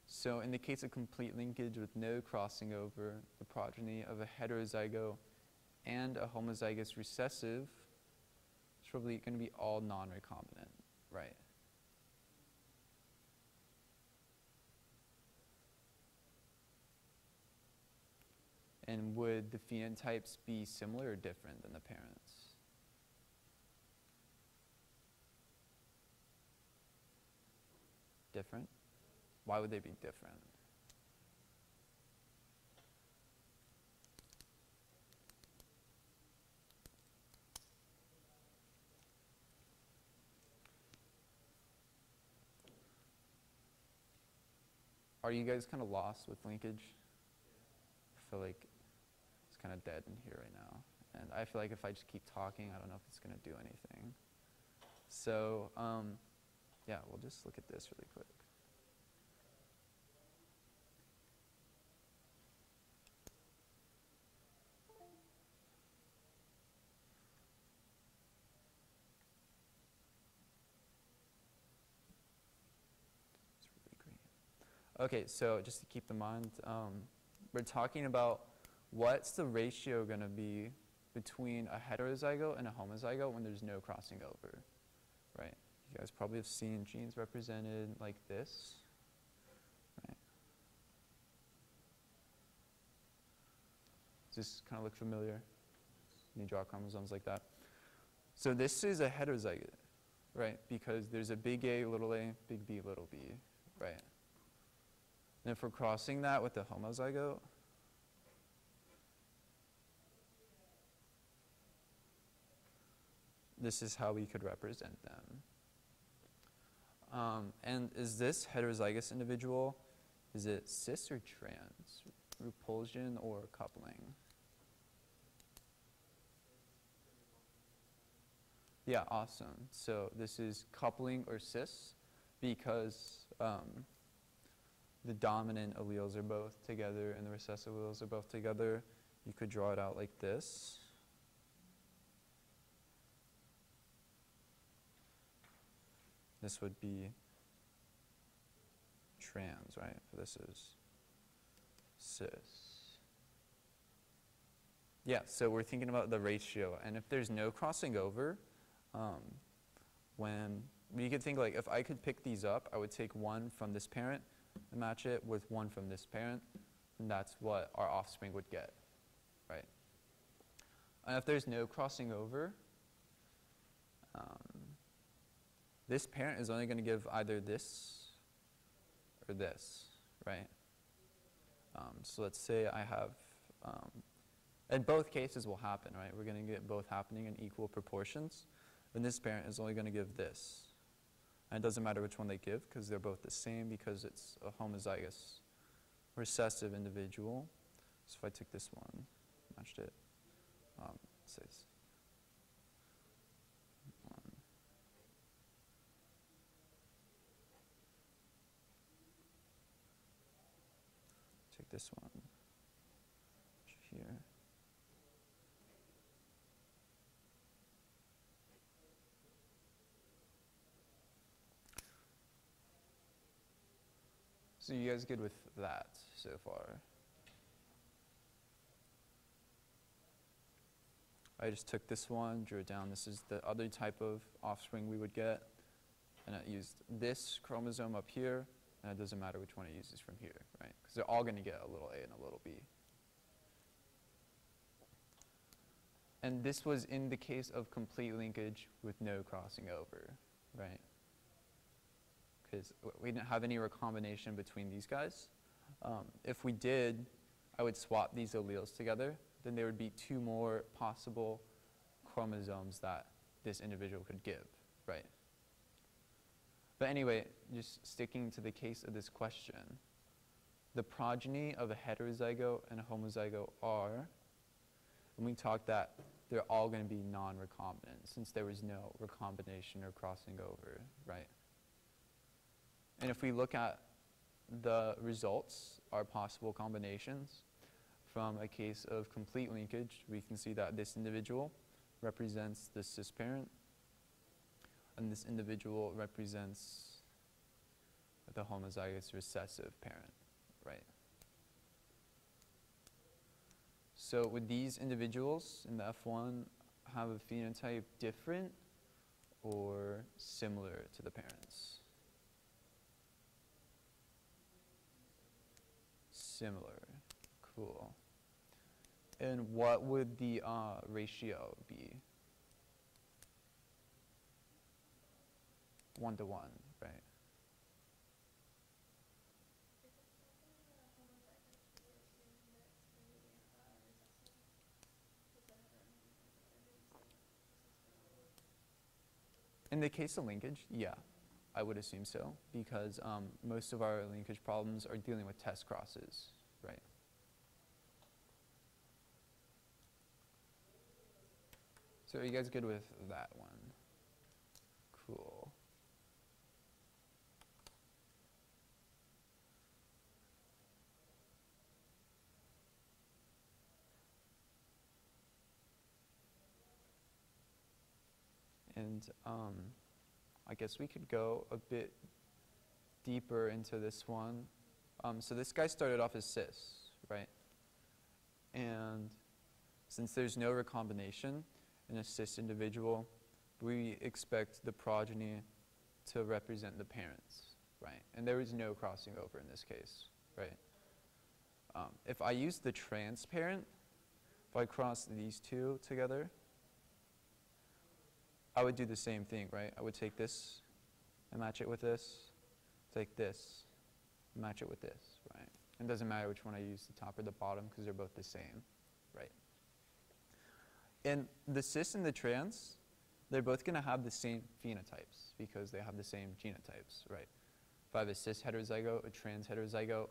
So in the case of complete linkage with no crossing over, the progeny of a heterozygote and a homozygous recessive, it's probably going to be all non-recombinant, right? And would the phenotypes be similar or different than the parents? Different? Why would they be different? Are you guys kind of lost with linkage? I feel like it's kind of dead in here right now. And I feel like if I just keep talking, I don't know if it's going to do anything. So, yeah, we'll just look at this really quick. Okay, so just to keep in mind, we're talking about what's the ratio going to be between a heterozygote and a homozygote when there's no crossing over, right? You guys probably have seen genes represented like this, right? Does this kind of look familiar? When you draw chromosomes like that. So this is a heterozygote, right? Because there's a big A, big B, little b, right? And if we're crossing that with the homozygote, this is how we could represent them. And is this heterozygous individual, is it cis or trans? Repulsion or coupling? Yeah, awesome. So this is coupling or cis because the dominant alleles are both together and the recessive alleles are both together. You could draw it out like this. This would be trans, right? This is cis. Yeah, so we're thinking about the ratio. And if there's no crossing over, when you could think like if I could pick these up, I would take one from this parent and match it with one from this parent, and that's what our offspring would get, right? And if there's no crossing over, this parent is only going to give either this or this, right? So let's say I have, and both cases will happen, right? We're going to get both happening in equal proportions. And this parent is only going to give this. And it doesn't matter which one they give because they're both the same because it's a homozygous recessive individual. So if I took this one, matched it, say one. Take this one here. So you guys good with that so far? I just took this one, drew it down. This is the other type of offspring we would get. And I used this chromosome up here, and it doesn't matter which one it uses from here, right? Because they're all going to get a little A and a little B. And this was in the case of complete linkage with no crossing over, right? Because we didn't have any recombination between these guys. If we did, I would swap these alleles together. Then there would be two more possible chromosomes that this individual could give, right? But anyway, just sticking to the case of this question, the progeny of a heterozygote and a homozygote are, and we talked that they're all going to be non-recombinant since there was no recombination or crossing over, right? And if we look at the results, our possible combinations, from a case of complete linkage, we can see that this individual represents the cis parent, and this individual represents the homozygous recessive parent, right? So would these individuals in the F1 have a phenotype different or similar to the parents? Similar. Cool. And what would the ratio be? 1 to 1, right? In the case of linkage, yeah, I would assume so, because most of our linkage problems are dealing with test crosses, right? So are you guys good with that one? Cool. And I guess we could go a bit deeper into this one So this guy started off as cis, right? And since there's no recombination in a cis individual, we expect the progeny to represent the parents, right? And there is no crossing over in this case, right? If I use the transparent, if I cross these two together, I would do the same thing, right? I would take this and match it with this, take this, match it with this, right? It doesn't matter which one I use, the top or the bottom, because they're both the same, right? And the cis and the trans, they're both going to have the same phenotypes because they have the same genotypes, right? If I have a cis heterozygote, a trans heterozygote,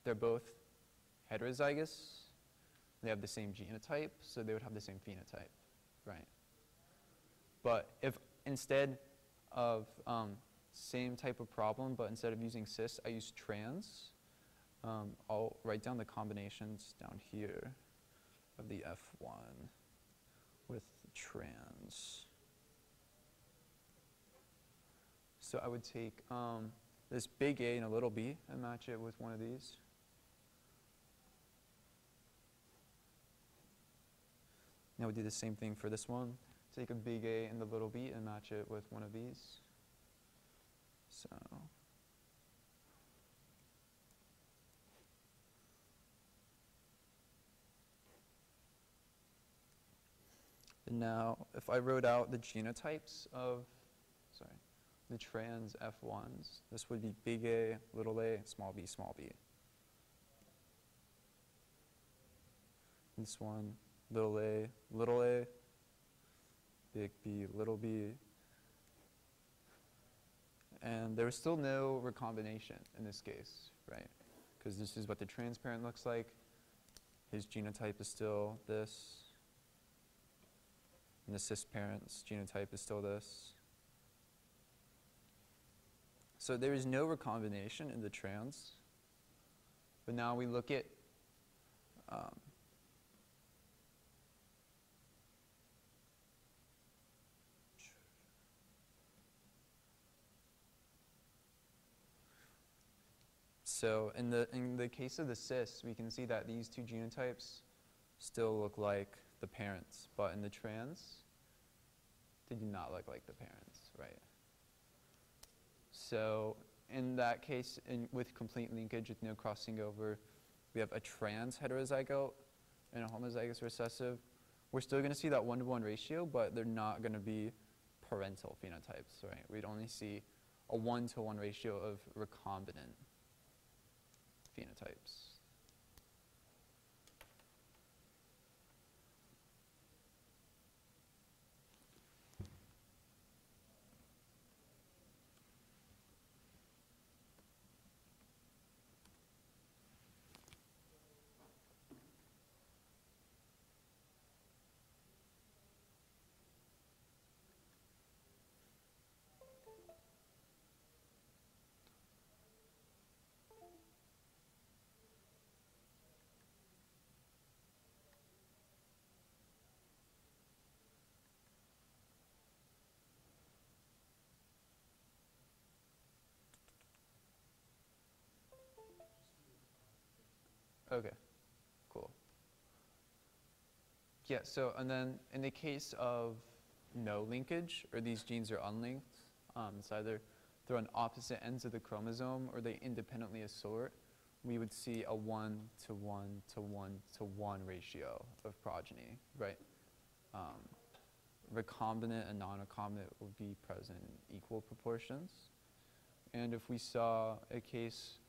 they're both heterozygous. They have the same genotype, so they would have the same phenotype, right? But if instead of same type of problem, but instead of using cis, I use trans, I'll write down the combinations down here of the F1 with trans. So I would take this big A and a little b and match it with one of these. Now we do the same thing for this one. Take a big A and the little b and match it with one of these. So and now if I wrote out the genotypes of, the trans F1s, this would be big A, small b, small b. This one, little a, big B, little b. And there is still no recombination in this case, right? Because this is what the transparent looks like. His genotype is still this. And the cis parent's genotype is still this. So there is no recombination in the trans. But now we look at so in the case of the cis, we can see that these two genotypes still look like the parents, but in the trans, they do not look like the parents, right? So in that case, with complete linkage with no crossing over, we have a trans heterozygote and a homozygous recessive. We're still going to see that 1-to-1 ratio, but they're not going to be parental phenotypes, right? We'd only see a 1-to-1 ratio of recombinant phenotypes. Okay, cool. Yeah, so and then in the case of no linkage, or these genes are unlinked, it's either they're on opposite ends of the chromosome or they independently assort, we would see a 1-to-1-to-1-to-1 ratio of progeny, right? Recombinant and non-recombinant would be present in equal proportions. And if we saw a case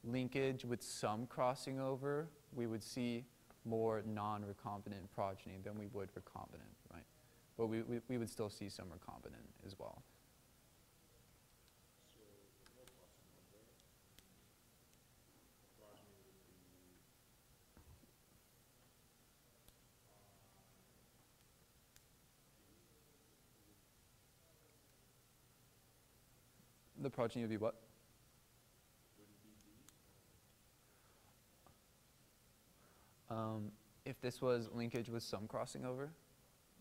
linkage with some crossing over, we would see more non-recombinant progeny than we would recombinant, right? But we would still see some recombinant as well. So no crossing over. Progeny would be The progeny would be what? wouldn't be D. If this was linkage with some crossing over,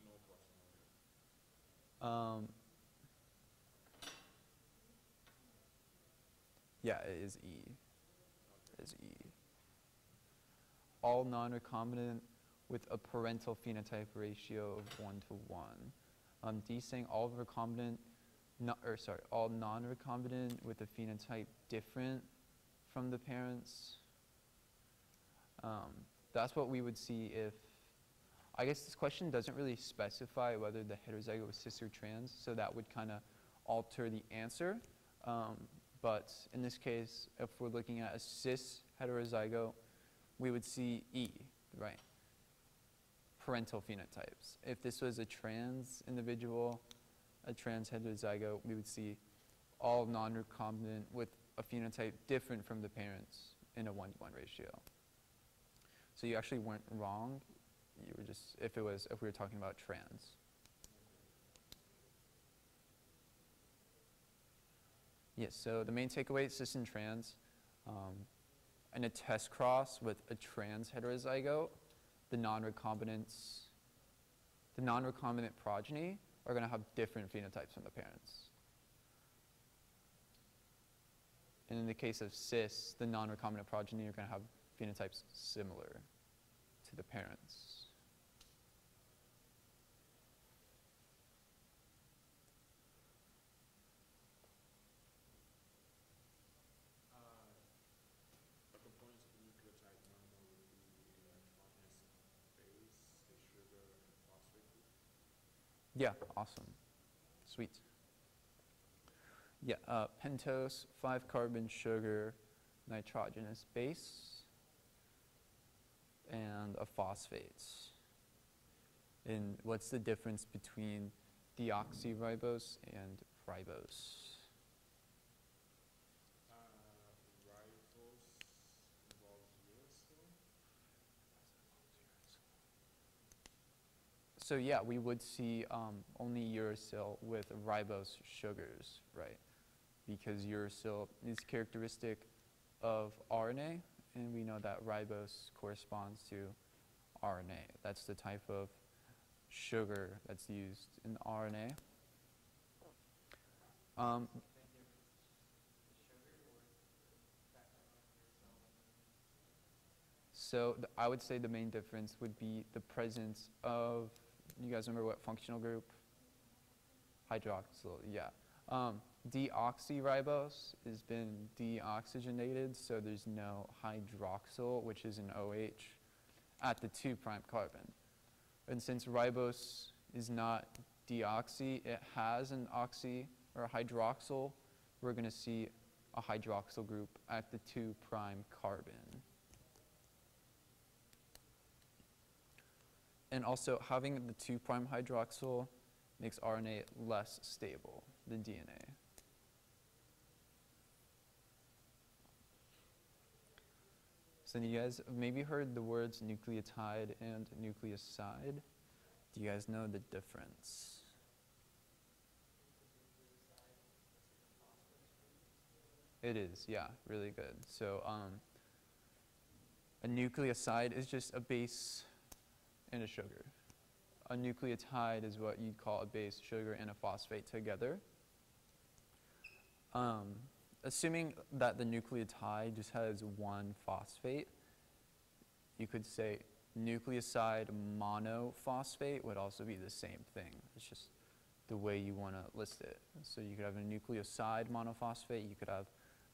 No crossing over. yeah, it is E. is E. All non-recombinant with a parental phenotype ratio of 1:1. D saying all recombinant, all non-recombinant with a phenotype different from the parents. That's what we would see if, I guess this question doesn't really specify whether the heterozygote was cis or trans, so that would kind of alter the answer. But in this case, if we're looking at a cis heterozygote, we would see E, right? Parental phenotypes. If this was a trans individual, a trans heterozygote, we would see all non-recombinant with a phenotype different from the parents in a 1:1 ratio. So you actually weren't wrong. You were just, if we were talking about trans. Yes, so the main takeaway, cis and trans. In a test cross with a trans heterozygote, the non-recombinant progeny are going to have different phenotypes from the parents. And in the case of cis, the non-recombinant progeny are going to have phenotypes similar to the parents. The components of the nucleotide normally would be a nitrogenous base, a sugar, and a phosphate group. Yeah, awesome. Sweet. Yeah, pentose, 5-carbon sugar, nitrogenous base, and a phosphate. And what's the difference between deoxyribose and ribose? Ribose involves uracil. So yeah, we would see only uracil with ribose sugars, right? Because uracil is characteristic of RNA, and we know that ribose corresponds to RNA. That's the type of sugar that's used in RNA. So I would say the main difference would be the presence of, you guys remember what functional group? Hydroxyl, yeah. Deoxyribose has been deoxygenated, so there's no hydroxyl, which is an OH, at the 2' carbon. And since ribose is not deoxy, it has an oxy or a hydroxyl, we're going to see a hydroxyl group at the 2' carbon. And also, having the 2' hydroxyl makes RNA less stable than DNA. So you guys have maybe heard the words nucleotide and nucleoside. Do you guys know the difference? It is, yeah, really good. So a nucleoside is just a base and a sugar. A nucleotide is what you'd call a base, sugar, and a phosphate together. Assuming that the nucleotide just has one phosphate, you could say nucleoside monophosphate would also be the same thing. It's just the way you want to list it. So you could have a nucleoside monophosphate, you could have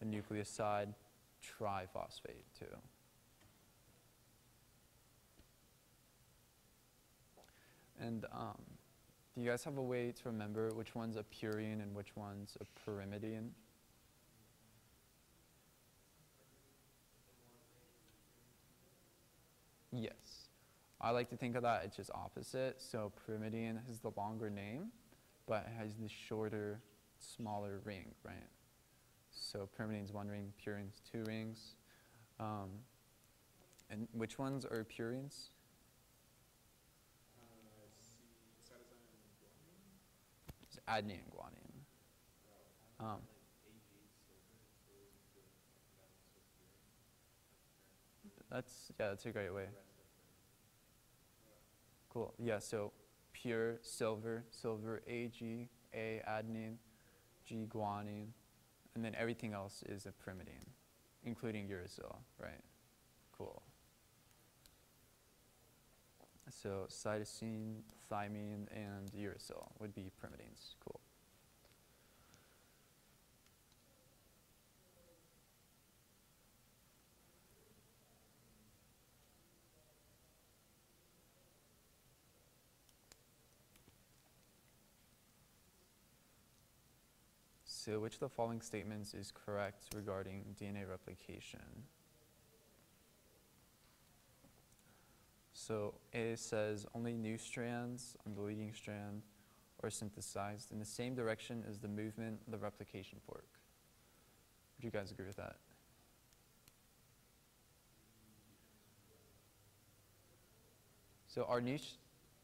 a nucleoside triphosphate too. And do you guys have a way to remember which one's a purine and which one's a pyramidion? Yes. I like to think of that it's just opposite. So Pyramidion has the longer name, but it has the shorter, smaller ring, right? So Pyramidion's 1 ring, Purine's 2 rings. And which ones are purines? It's adenine and guanine. That's a great way. Cool. Yeah, so pure, silver, Ag, A, adenine, G, guanine, and then everything else is a pyrimidine. including uracil, right? Cool. So cytosine, thymine, and uracil would be pyrimidines. Cool. So which of the following statements is correct regarding DNA replication? So A says only new strands on the leading strand are synthesized in the same direction as the movement of the replication fork. Would you guys agree with that? So our new,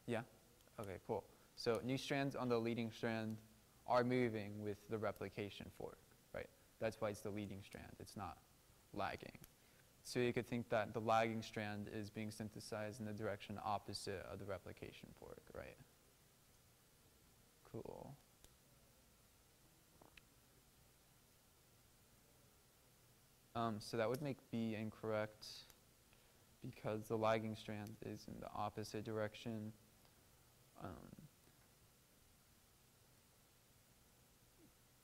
yeah? Okay, cool. So new strands on the leading strand are moving with the replication fork, right? That's why it's the leading strand. It's not lagging. So you could think that the lagging strand is being synthesized in the direction opposite of the replication fork, right? Cool. So that would make B incorrect because the lagging strand is in the opposite direction.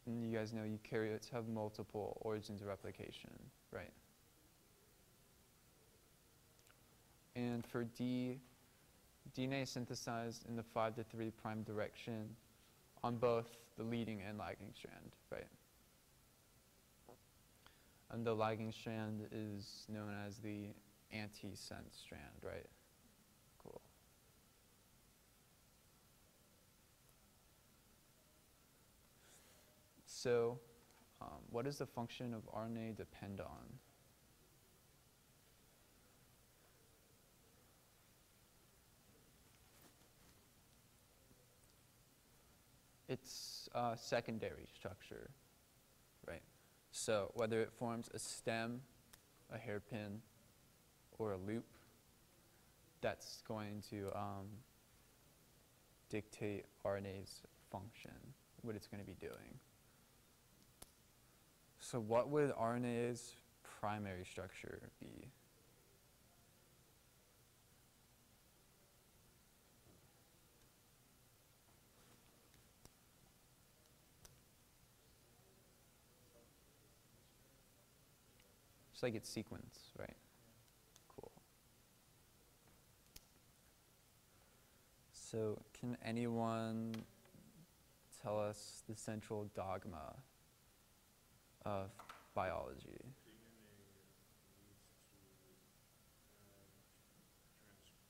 And you guys know eukaryotes have multiple origins of replication, right? And for D, DNA is synthesized in the 5 to 3' direction on both the leading and lagging strand, right? And the lagging strand is known as the antisense strand, right? Cool. So, what does the function of RNA depend on? It's secondary structure, right? So whether it forms a stem, a hairpin, or a loop, that's going to dictate RNA's function, what it's going to be doing. So what would RNA's primary structure be? Just like its sequence, right? Cool. So can anyone tell us the central dogma of biology? DNA leads to,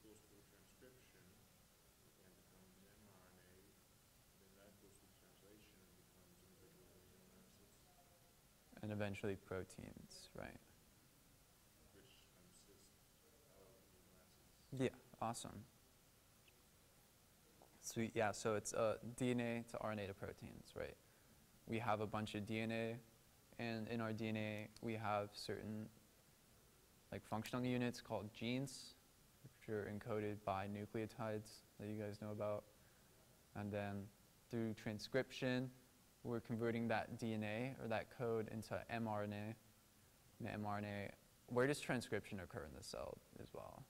goes through transcription and becomes an mRNA, then that goes through translation and becomes individual amino acids, And eventually proteins, right? which consist of amino acids. Yeah, awesome. Sweet, yeah, so it's DNA to RNA to proteins, right? We have a bunch of DNA, and in our DNA we have certain like functional units called genes, which are encoded by nucleotides that you guys know about. And then through transcription, we're converting that DNA or that code into mRNA. And the mRNA, where does transcription occur in the cell as well?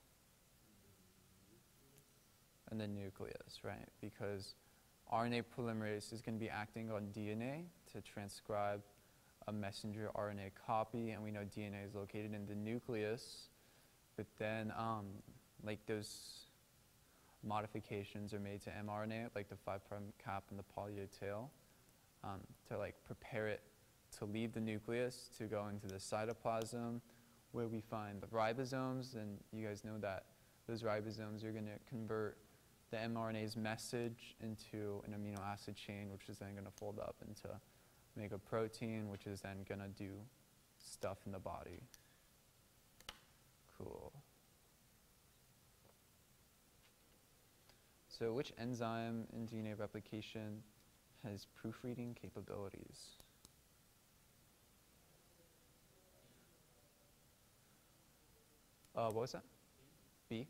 In the nucleus, right? Because RNA polymerase is going to be acting on DNA to transcribe a messenger RNA copy, and we know DNA is located in the nucleus, but then like those modifications are made to mRNA, like the 5' cap and the poly A tail, to like prepare it to leave the nucleus to go into the cytoplasm, where we find the ribosomes, and you guys know that those ribosomes are going to convert the mRNA's message into an amino acid chain, which is then going to fold up into make a protein, which is then going to do stuff in the body. Cool. So which enzyme in DNA replication has proofreading capabilities? What was that? B?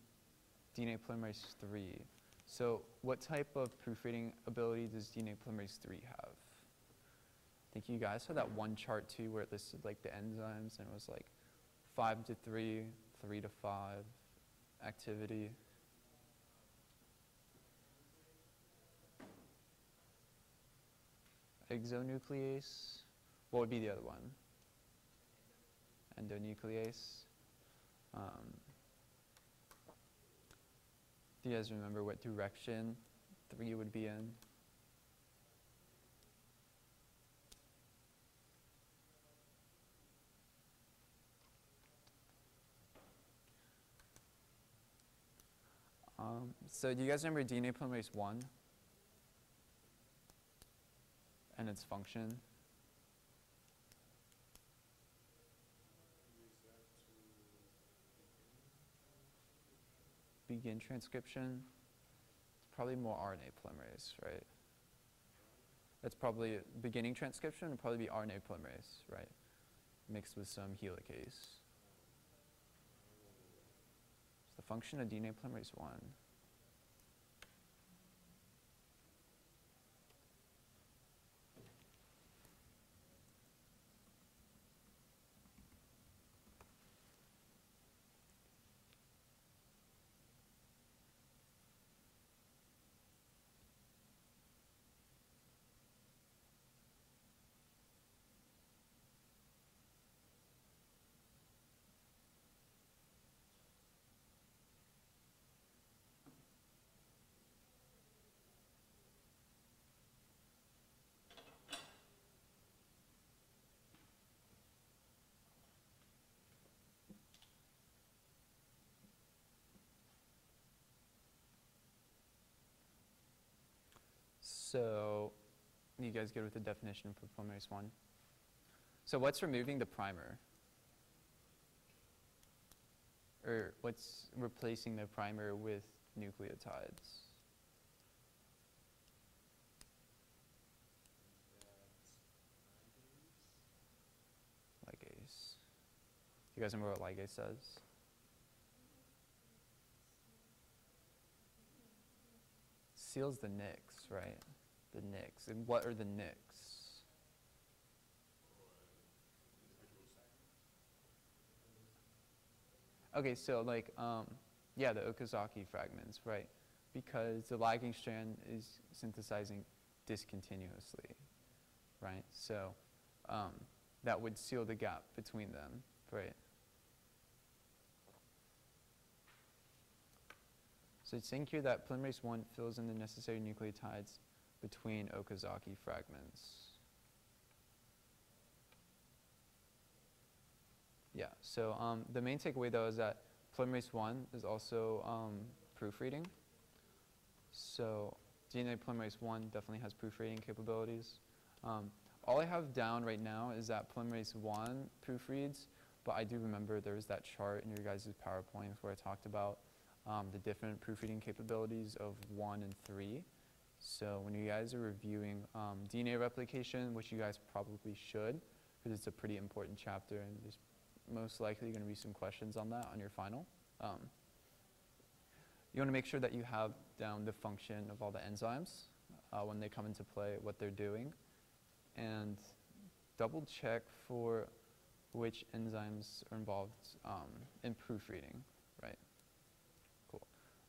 DNA polymerase 3. So what type of proofreading ability does DNA polymerase 3 have? think you guys saw that one chart too where it listed like the enzymes and it was like 5 to 3, 3 to 5 activity. Exonuclease. What would be the other one? Endonuclease. Do you guys remember what direction 3 would be in? So do you guys remember DNA polymerase 1 and its function? Begin transcription. It's probably more RNA polymerase, right? That's probably beginning transcription would probably be RNA polymerase, right? Mixed with some helicase. It's the function of DNA polymerase 1. So, you guys good with the definition for polymerase 1? So what's removing the primer? Or what's replacing the primer with nucleotides? Ligase. You guys remember what ligase says? Seals the nicks, right? The nicks. And what are the nicks? Okay, so like, yeah, the Okazaki fragments, right? Because the lagging strand is synthesizing discontinuously, right? So that would seal the gap between them, right? So it's saying here that polymerase 1 fills in the necessary nucleotides between Okazaki fragments. Yeah, so the main takeaway though is that polymerase 1 is also proofreading. So DNA polymerase 1 definitely has proofreading capabilities. All I have down right now is that polymerase 1 proofreads, but I do remember there was that chart in your guys' PowerPoints where I talked about the different proofreading capabilities of 1 and 3. So when you guys are reviewing DNA replication, which you guys probably should, because it's a pretty important chapter and there's most likely going to be some questions on that on your final. You want to make sure that you have down the function of all the enzymes when they come into play, what they're doing, and double check for which enzymes are involved in proofreading, right? Cool.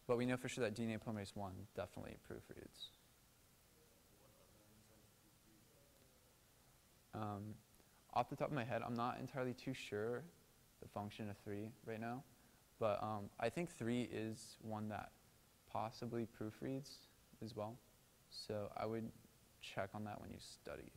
But we know for sure that DNA polymerase 1 definitely proofreads. Off the top of my head, I'm not entirely too sure the function of 3 right now, but I think 3 is one that possibly proofreads as well. So I would check on that when you study.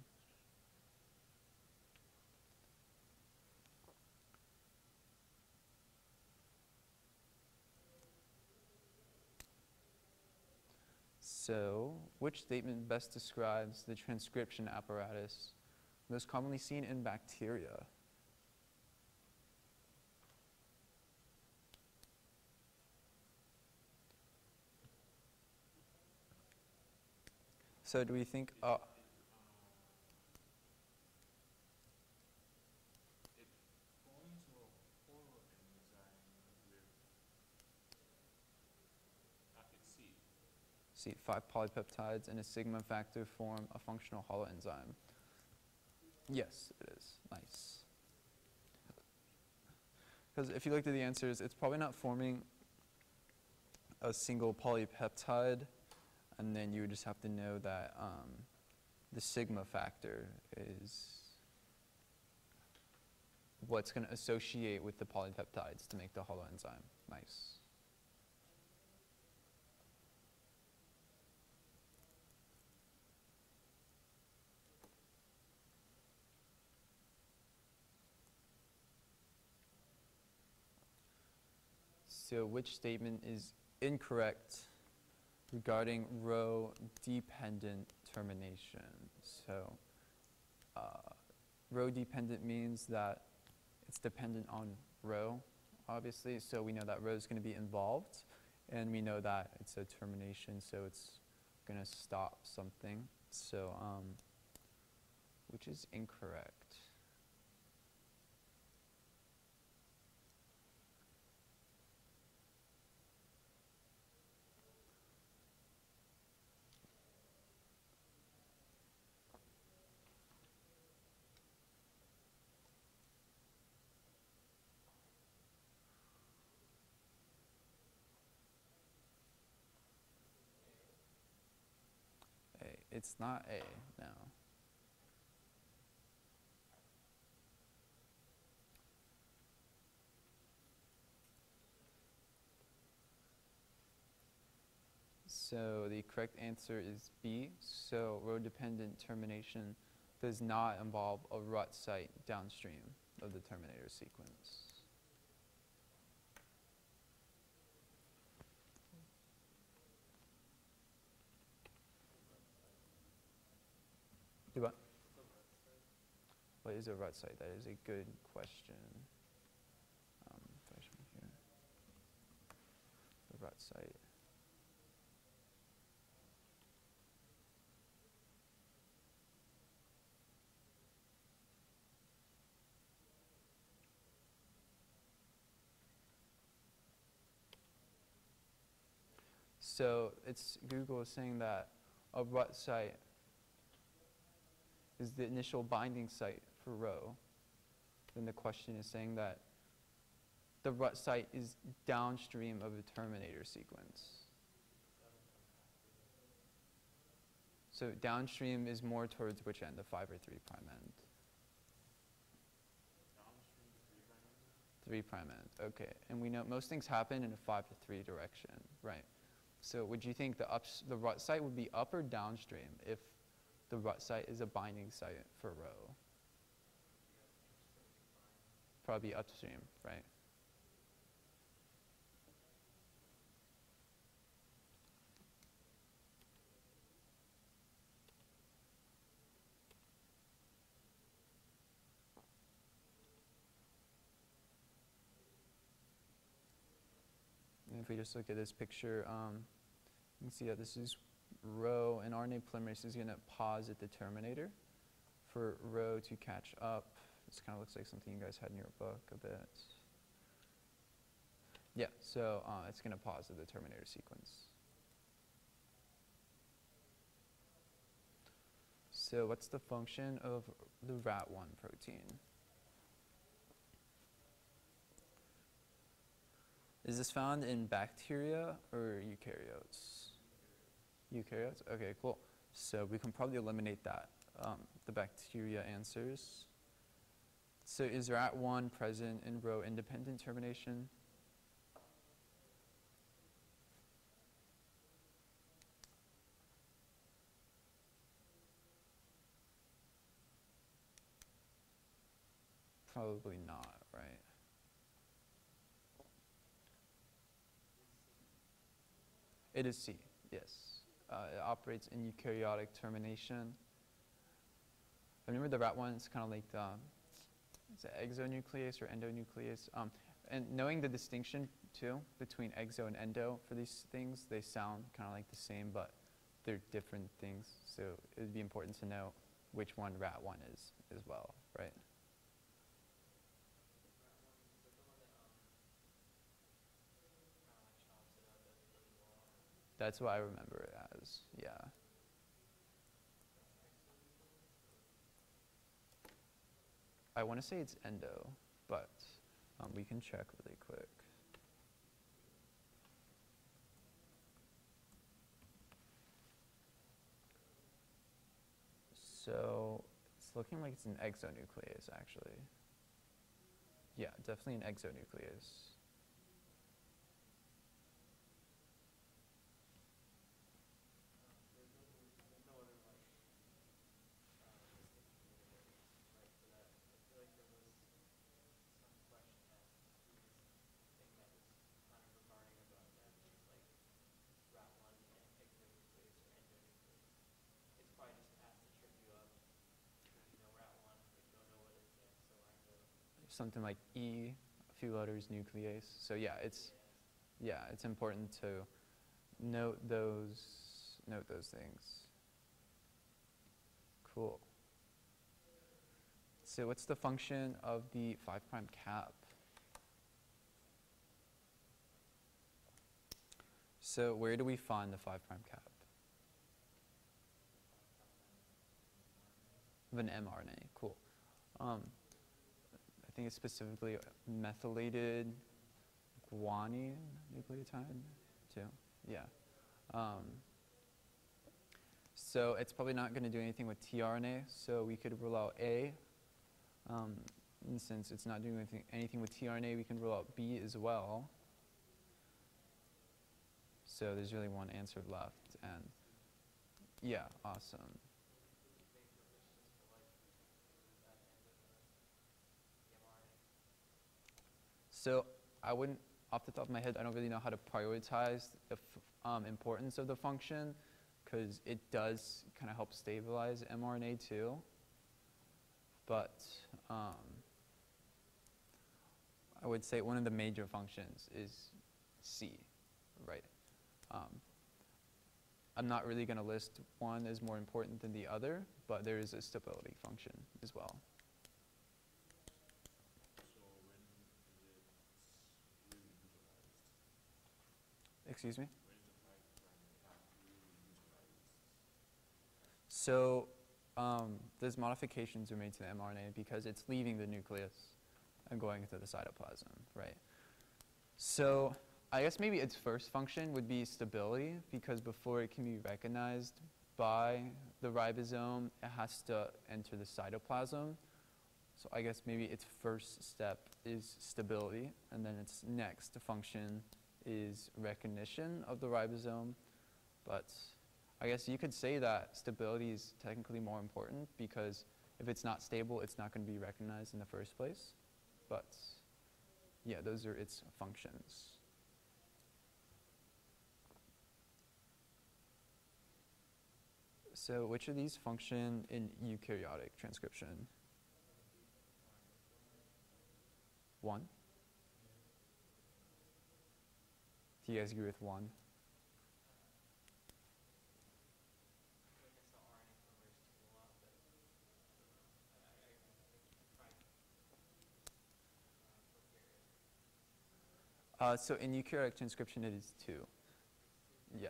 So, which statement best describes the transcription apparatus most commonly seen in bacteria? So do we think, It binds to a holoenzyme with its seed. see, 5 polypeptides and a sigma factor form a functional holoenzyme. Yes, it is. Nice. Because if you looked at the answers, it's probably not forming a single polypeptide, and then you would just have to know that the sigma factor is what's going to associate with the polypeptides to make the holoenzyme. Nice. So which statement is incorrect regarding row-dependent termination? So row-dependent means that it's dependent on row, obviously. So we know that row is going to be involved, and we know that it's a termination, so it's going to stop something. So which is incorrect? It's not A, no. So the correct answer is B. So row-dependent termination does not involve a rut site downstream of the terminator sequence. Do what? What is a rut site? That is a good question. Freshman here. The rut site. So Google is saying that a rut site is the initial binding site for row. Then the question is saying that the rut site is downstream of a terminator sequence. So downstream is more towards which end, the 5 or 3' end? 3' end, okay. And we know most things happen in a 5 to 3 direction, right? So would you think the rut site would be up or downstream if the rut site is a binding site for row? Probably upstream, right? And if we just look at this picture, you can see that this is row, and RNA polymerase is going to pause at the terminator for row to catch up. This kind of looks like something you guys had in your book a bit. Yeah, so it's going to pause at the terminator sequence. So what's the function of the RAT1 protein? Is this found in bacteria or eukaryotes? Eukaryotes? Okay, cool. So we can probably eliminate that, the bacteria answers. So is RAT1 present in row-independent termination? Probably not, right? It is C, yes. It operates in eukaryotic termination. I remember the RAT1 is kind of like the, is it exonuclease or endonuclease? And knowing the distinction too between exo and endo for these things, they sound kind of like the same, but they're different things. So it would be important to know which one RAT1 is as well, right? That's what I remember it as, yeah. I want to say it's endo, but we can check really quick. So it's looking like it's an exonuclease, actually. Yeah, definitely an exonuclease. Something like E, a few letters, nuclease. So yeah, it's important to note those things. Cool. So what's the function of the 5' cap? So where do we find the 5' cap? Of an mRNA. Cool. I think it's specifically methylated guanine nucleotide too. Yeah. So it's probably not going to do anything with tRNA, so we could rule out A. And since it's not doing anything with tRNA, we can rule out B as well. So there's really one answer left, and yeah, awesome. So I wouldn't, off the top of my head, I don't really know how to prioritize the importance of the function, because it does kind of help stabilize mRNA too. But I would say one of the major functions is C, right? I'm not really going to list one as more important than the other, but there is a stability function as well. Excuse me? So those modifications are made to the mRNA because it's leaving the nucleus and going into the cytoplasm, right? So I guess maybe its first function would be stability, because before it can be recognized by the ribosome, it has to enter the cytoplasm. So I guess maybe its first step is stability, and then its next function is recognition of the ribosome. But I guess you could say that stability is technically more important, because if it's not stable, it's not going to be recognized in the first place. But yeah, those are its functions. So which of these function in eukaryotic transcription? 1? Do you guys agree with 1? So in eukaryotic transcription, it is 2. Yeah.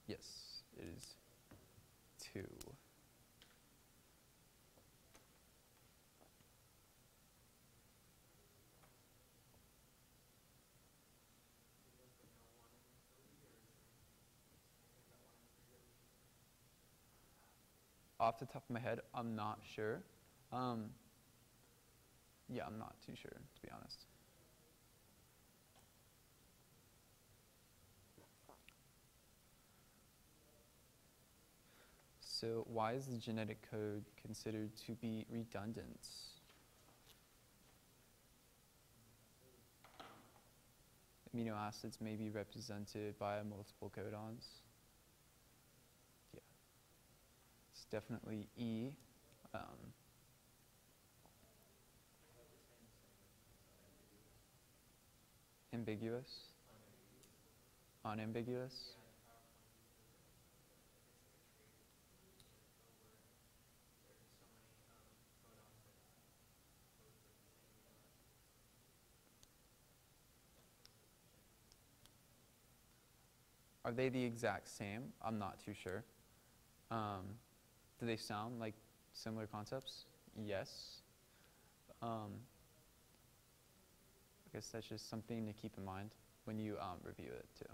Yes, it is 2. Off the top of my head, I'm not sure. Yeah, I'm not too sure, to be honest. So why is the genetic code considered to be redundant? Amino acids may be represented by multiple codons. Yeah, it's definitely E. Ambiguous? Unambiguous? Are they the exact same? I'm not too sure. Do they sound like similar concepts? Yes. I guess that's just something to keep in mind when you review it too.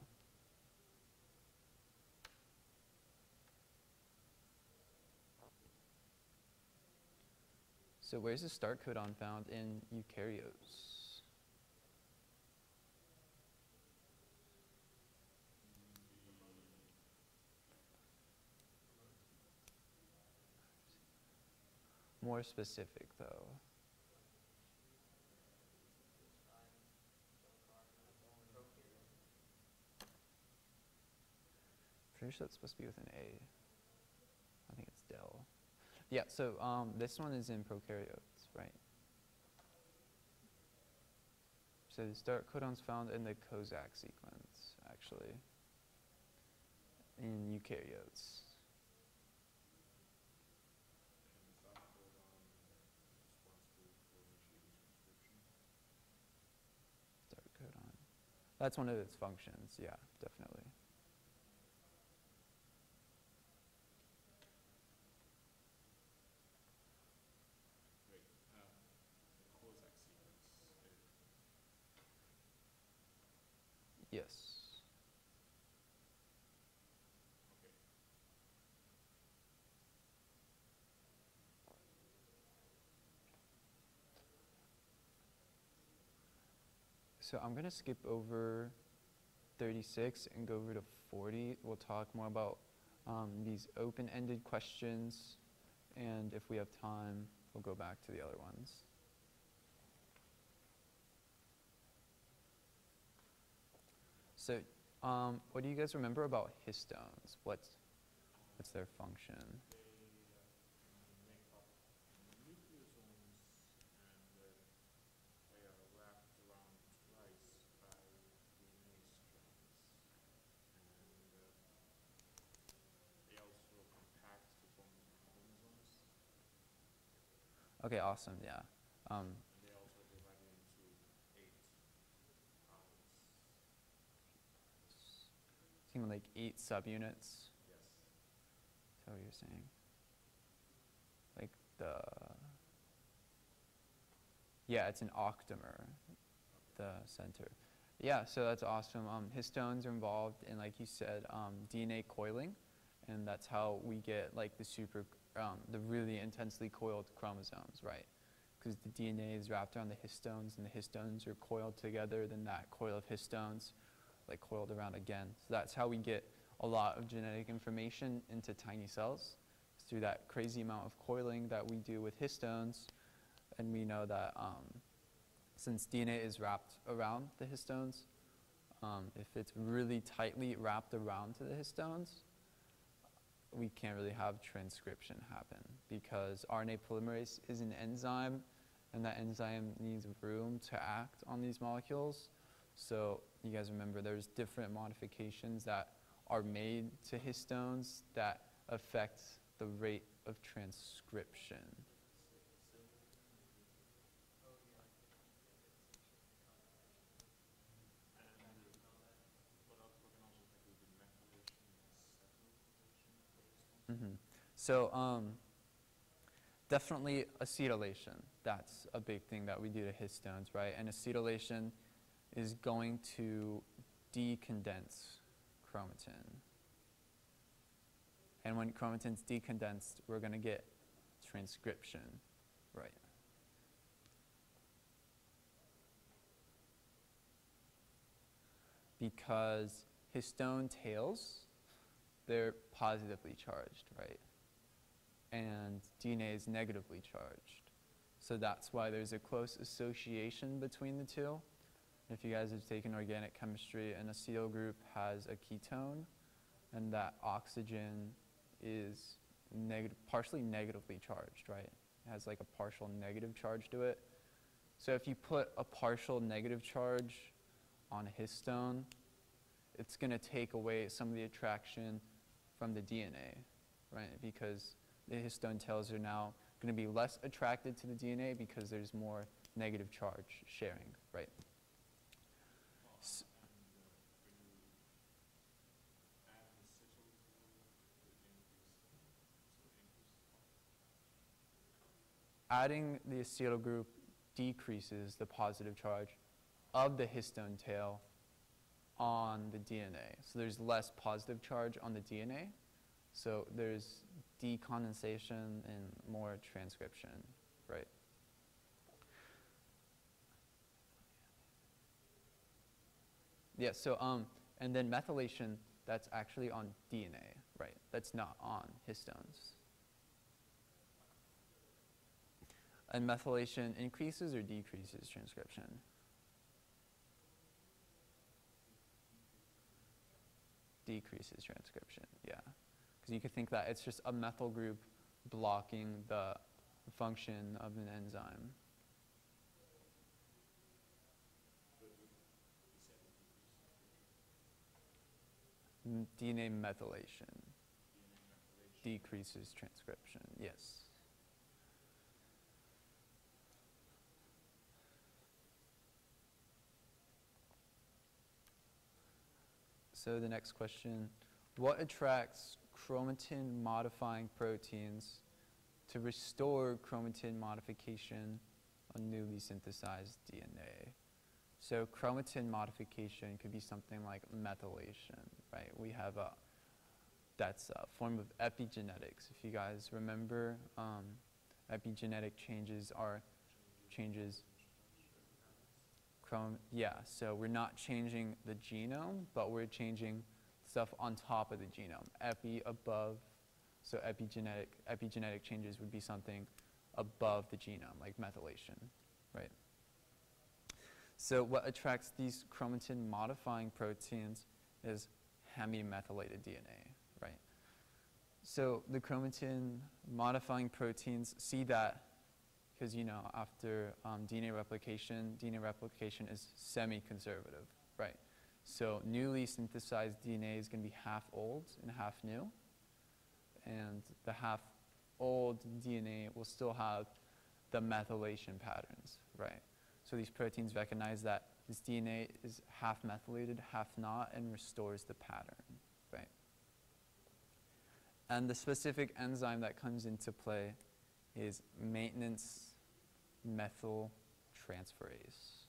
So where's the start codon found in eukaryotes? More specific though. Pretty sure that's supposed to be with an A. I think it's del. Yeah, so this one is in prokaryotes, right? So the start codon's found in the Kozak sequence, actually, in eukaryotes. Start codon. That's one of its functions, yeah, definitely. Yes. So I'm going to skip over 36 and go over to 40. We'll talk more about these open-ended questions, and if we have time, we'll go back to the other ones. So what do you guys remember about histones? What's their function? They make up nucleosomes, and they are wrapped around twice by DNA strands. And they also compact to form chromosomes. Okay, awesome, yeah. And they also are divided into 8 parts. Seem like 8 subunits. Yes. Is that what you're saying? Like yeah, it's an octamer, the center. Yeah, so that's awesome. Histones are involved in, like you said, DNA coiling, and that's how we get like the really intensely coiled chromosomes, right? Because the DNA is wrapped around the histones, and the histones are coiled together, then that coil of histones like coiled around again. So that's how we get a lot of genetic information into tiny cells. It's through that crazy amount of coiling that we do with histones. And we know that since DNA is wrapped around the histones, if it's really tightly wrapped around to the histones, we can't really have transcription happen because RNA polymerase is an enzyme, and that enzyme needs room to act on these molecules. So you guys remember there's different modifications that are made to histones that affect the rate of transcription. So definitely acetylation. That's a big thing that we do to histones, right? And acetylation is going to decondense chromatin. And when chromatin's decondensed, we're going to get transcription, right? Because histone tails, they're positively charged, right? And DNA is negatively charged. So that's why there's a close association between the two. If you guys have taken organic chemistry, an acetyl group has a ketone, and that oxygen is partially negatively charged, right? It has like a partial negative charge to it. So if you put a partial negative charge on a histone, it's going to take away some of the attraction from the DNA, right? Because the histone tails are now going to be less attracted to the DNA because there's more negative charge sharing, right? Adding the acetyl group decreases the positive charge of the histone tail on the DNA. So there's less positive charge on the DNA. So there's decondensation and more transcription, right? Yeah, so, and then methylation, that's actually on DNA, right? That's not on histones. And methylation increases or decreases transcription? Decreases transcription, yeah. Because you could think that it's just a methyl group blocking the function of an enzyme. DNA methylation decreases transcription, yes. So the next question, what attracts chromatin modifying proteins to restore chromatin modification on newly synthesized DNA? So chromatin modification could be something like methylation, right? We have that's a form of epigenetics. If you guys remember, epigenetic changes are changes. Yeah, so we're not changing the genome, but we're changing stuff on top of the genome. Epi above, so epigenetic changes would be something above the genome, like methylation, right? So what attracts these chromatin modifying proteins is hemimethylated DNA, right? So the chromatin modifying proteins see that, because you know, after DNA replication is semi-conservative, right? So newly synthesized DNA is going to be half old and half new, and the half old DNA will still have the methylation patterns, right? So these proteins recognize that this DNA is half methylated, half not, and restores the pattern, right? And the specific enzyme that comes into play is maintenance methyl transferase.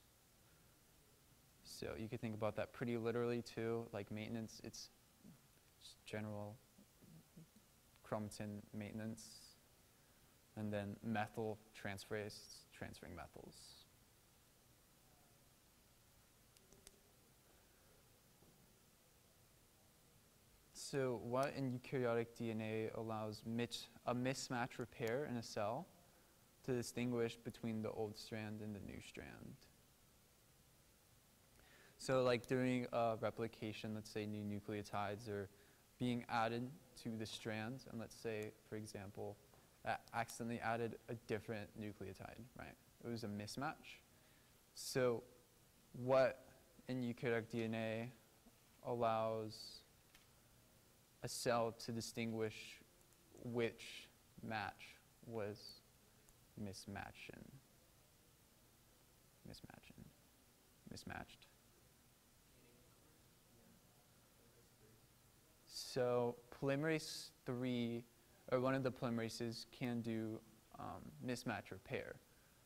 So you could think about that pretty literally too, like maintenance, it's just general chromatin maintenance, and then methyl transferase, transferring methyls. So what in eukaryotic DNA allows a mismatch repair in a cell to distinguish between the old strand and the new strand? So like during replication, let's say new nucleotides are being added to the strand, and let's say, for example, accidentally added a different nucleotide, right? It was a mismatch. So what in eukaryotic DNA allows a cell to distinguish which match was mismatched. So polymerase 3, or one of the polymerases, can do mismatch repair,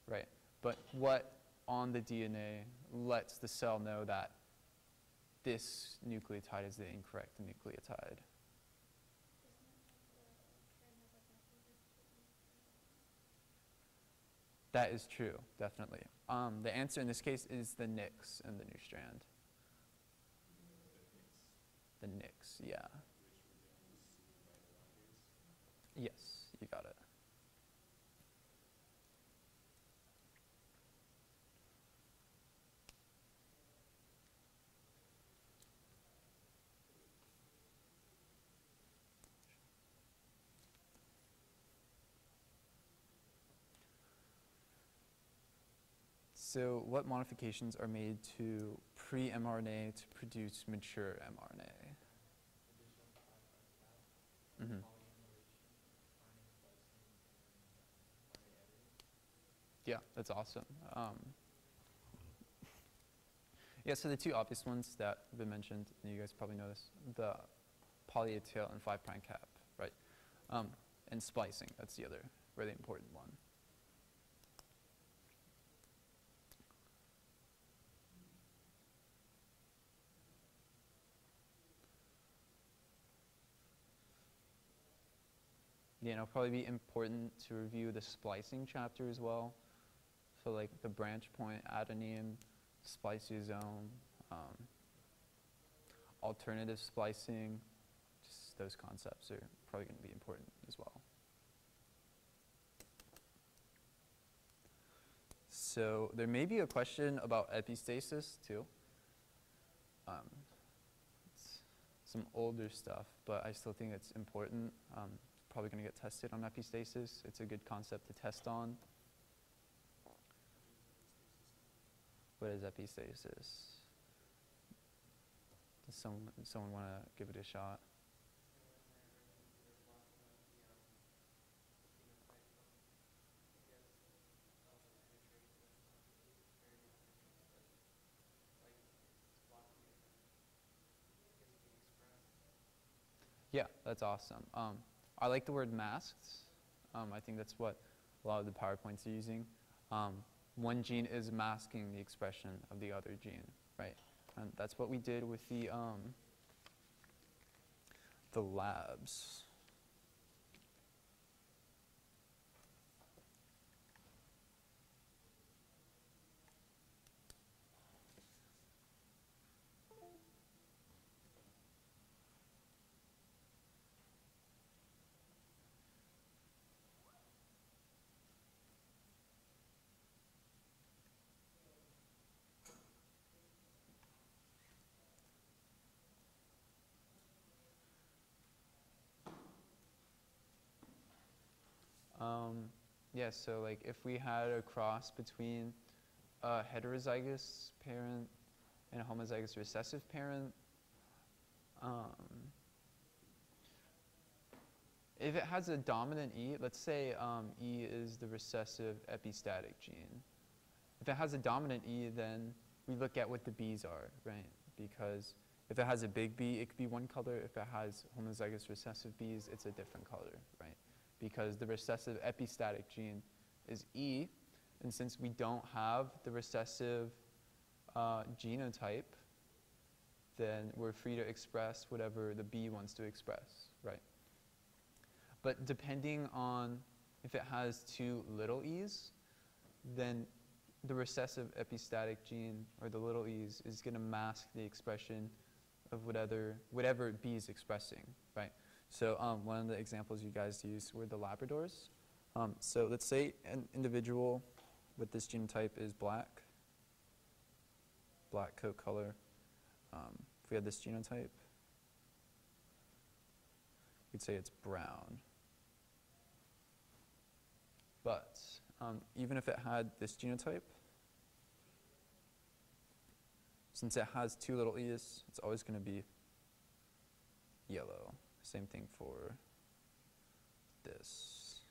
right? But what on the DNA lets the cell know that this nucleotide is the incorrect nucleotide? That is true, definitely. The answer in this case is the Nix in the new strand. The Nix, yeah. Yes, you got it. So what modifications are made to pre-mRNA to produce mature mRNA? Mm-hmm. Yeah, that's awesome. Yeah, so the two obvious ones that have been mentioned, and you guys probably know this, the poly A tail and 5' cap, right? And splicing, that's the other really important one. it'll probably be important to review the splicing chapter as well. So like the branch point adenine, spliceosome, alternative splicing, just those concepts are probably going to be important as well. So there may be a question about epistasis too. It's some older stuff, but I still think it's important. Probably going to get tested on epistasis. It's a good concept to test on. What is epistasis? Does someone want to give it a shot? Yeah, that's awesome. I like the word masked. I think that's what a lot of the PowerPoints are using. One gene is masking the expression of the other gene, right? And that's what we did with the labs. Yeah, so like if we had a cross between a heterozygous parent and a homozygous recessive parent, if it has a dominant E, let's say E is the recessive epistatic gene. If it has a dominant E, then we look at what the B's are, right? Because if it has a big B, it could be one color. If it has homozygous recessive B's, it's a different color, right? Because the recessive epistatic gene is E, and since we don't have the recessive genotype, then we're free to express whatever the B wants to express, right? But depending on if it has two little e's, then the recessive epistatic gene, or the little e's, is going to mask the expression of whatever B is expressing, right? So one of the examples you guys used were the Labradors. So let's say an individual with this genotype is black coat color. If we had this genotype, we'd say it's brown. But even if it had this genotype, since it has two little e's, it's always going to be yellow. Same thing for this.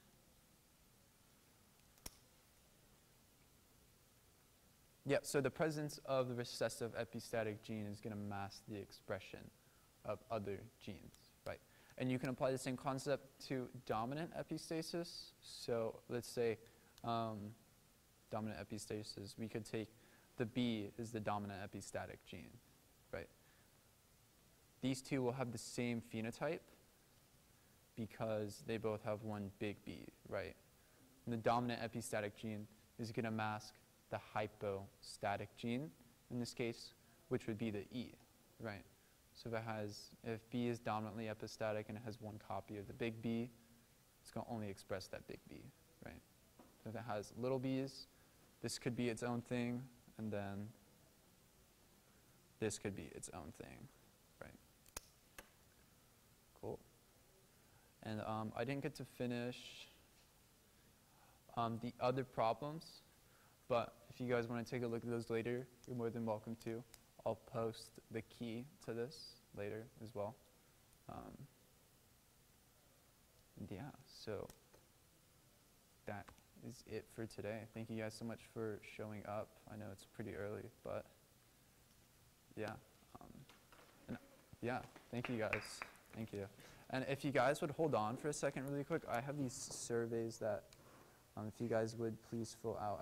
Yeah, so the presence of the recessive epistatic gene is going to mask the expression of other genes, right? And you can apply the same concept to dominant epistasis. So let's say dominant epistasis, we could take the B is the dominant epistatic gene, right? These two will have the same phenotype because they both have one big B, right? And the dominant epistatic gene is going to mask the hypostatic gene, in this case, which would be the E, right? So if B is dominantly epistatic and it has one copy of the big B, it's going to only express that big B, right? So if it has little b's, this could be its own thing, and then this could be its own thing, right? Cool. And I didn't get to finish the other problems, but if you guys want to take a look at those later, you're more than welcome to. I'll post the key to this later as well. And yeah, so that is it for today. Thank you guys so much for showing up. I know it's pretty early, but yeah. Yeah, thank you guys. Thank you. And if you guys would hold on for a second really quick, I have these surveys that if you guys would please fill out.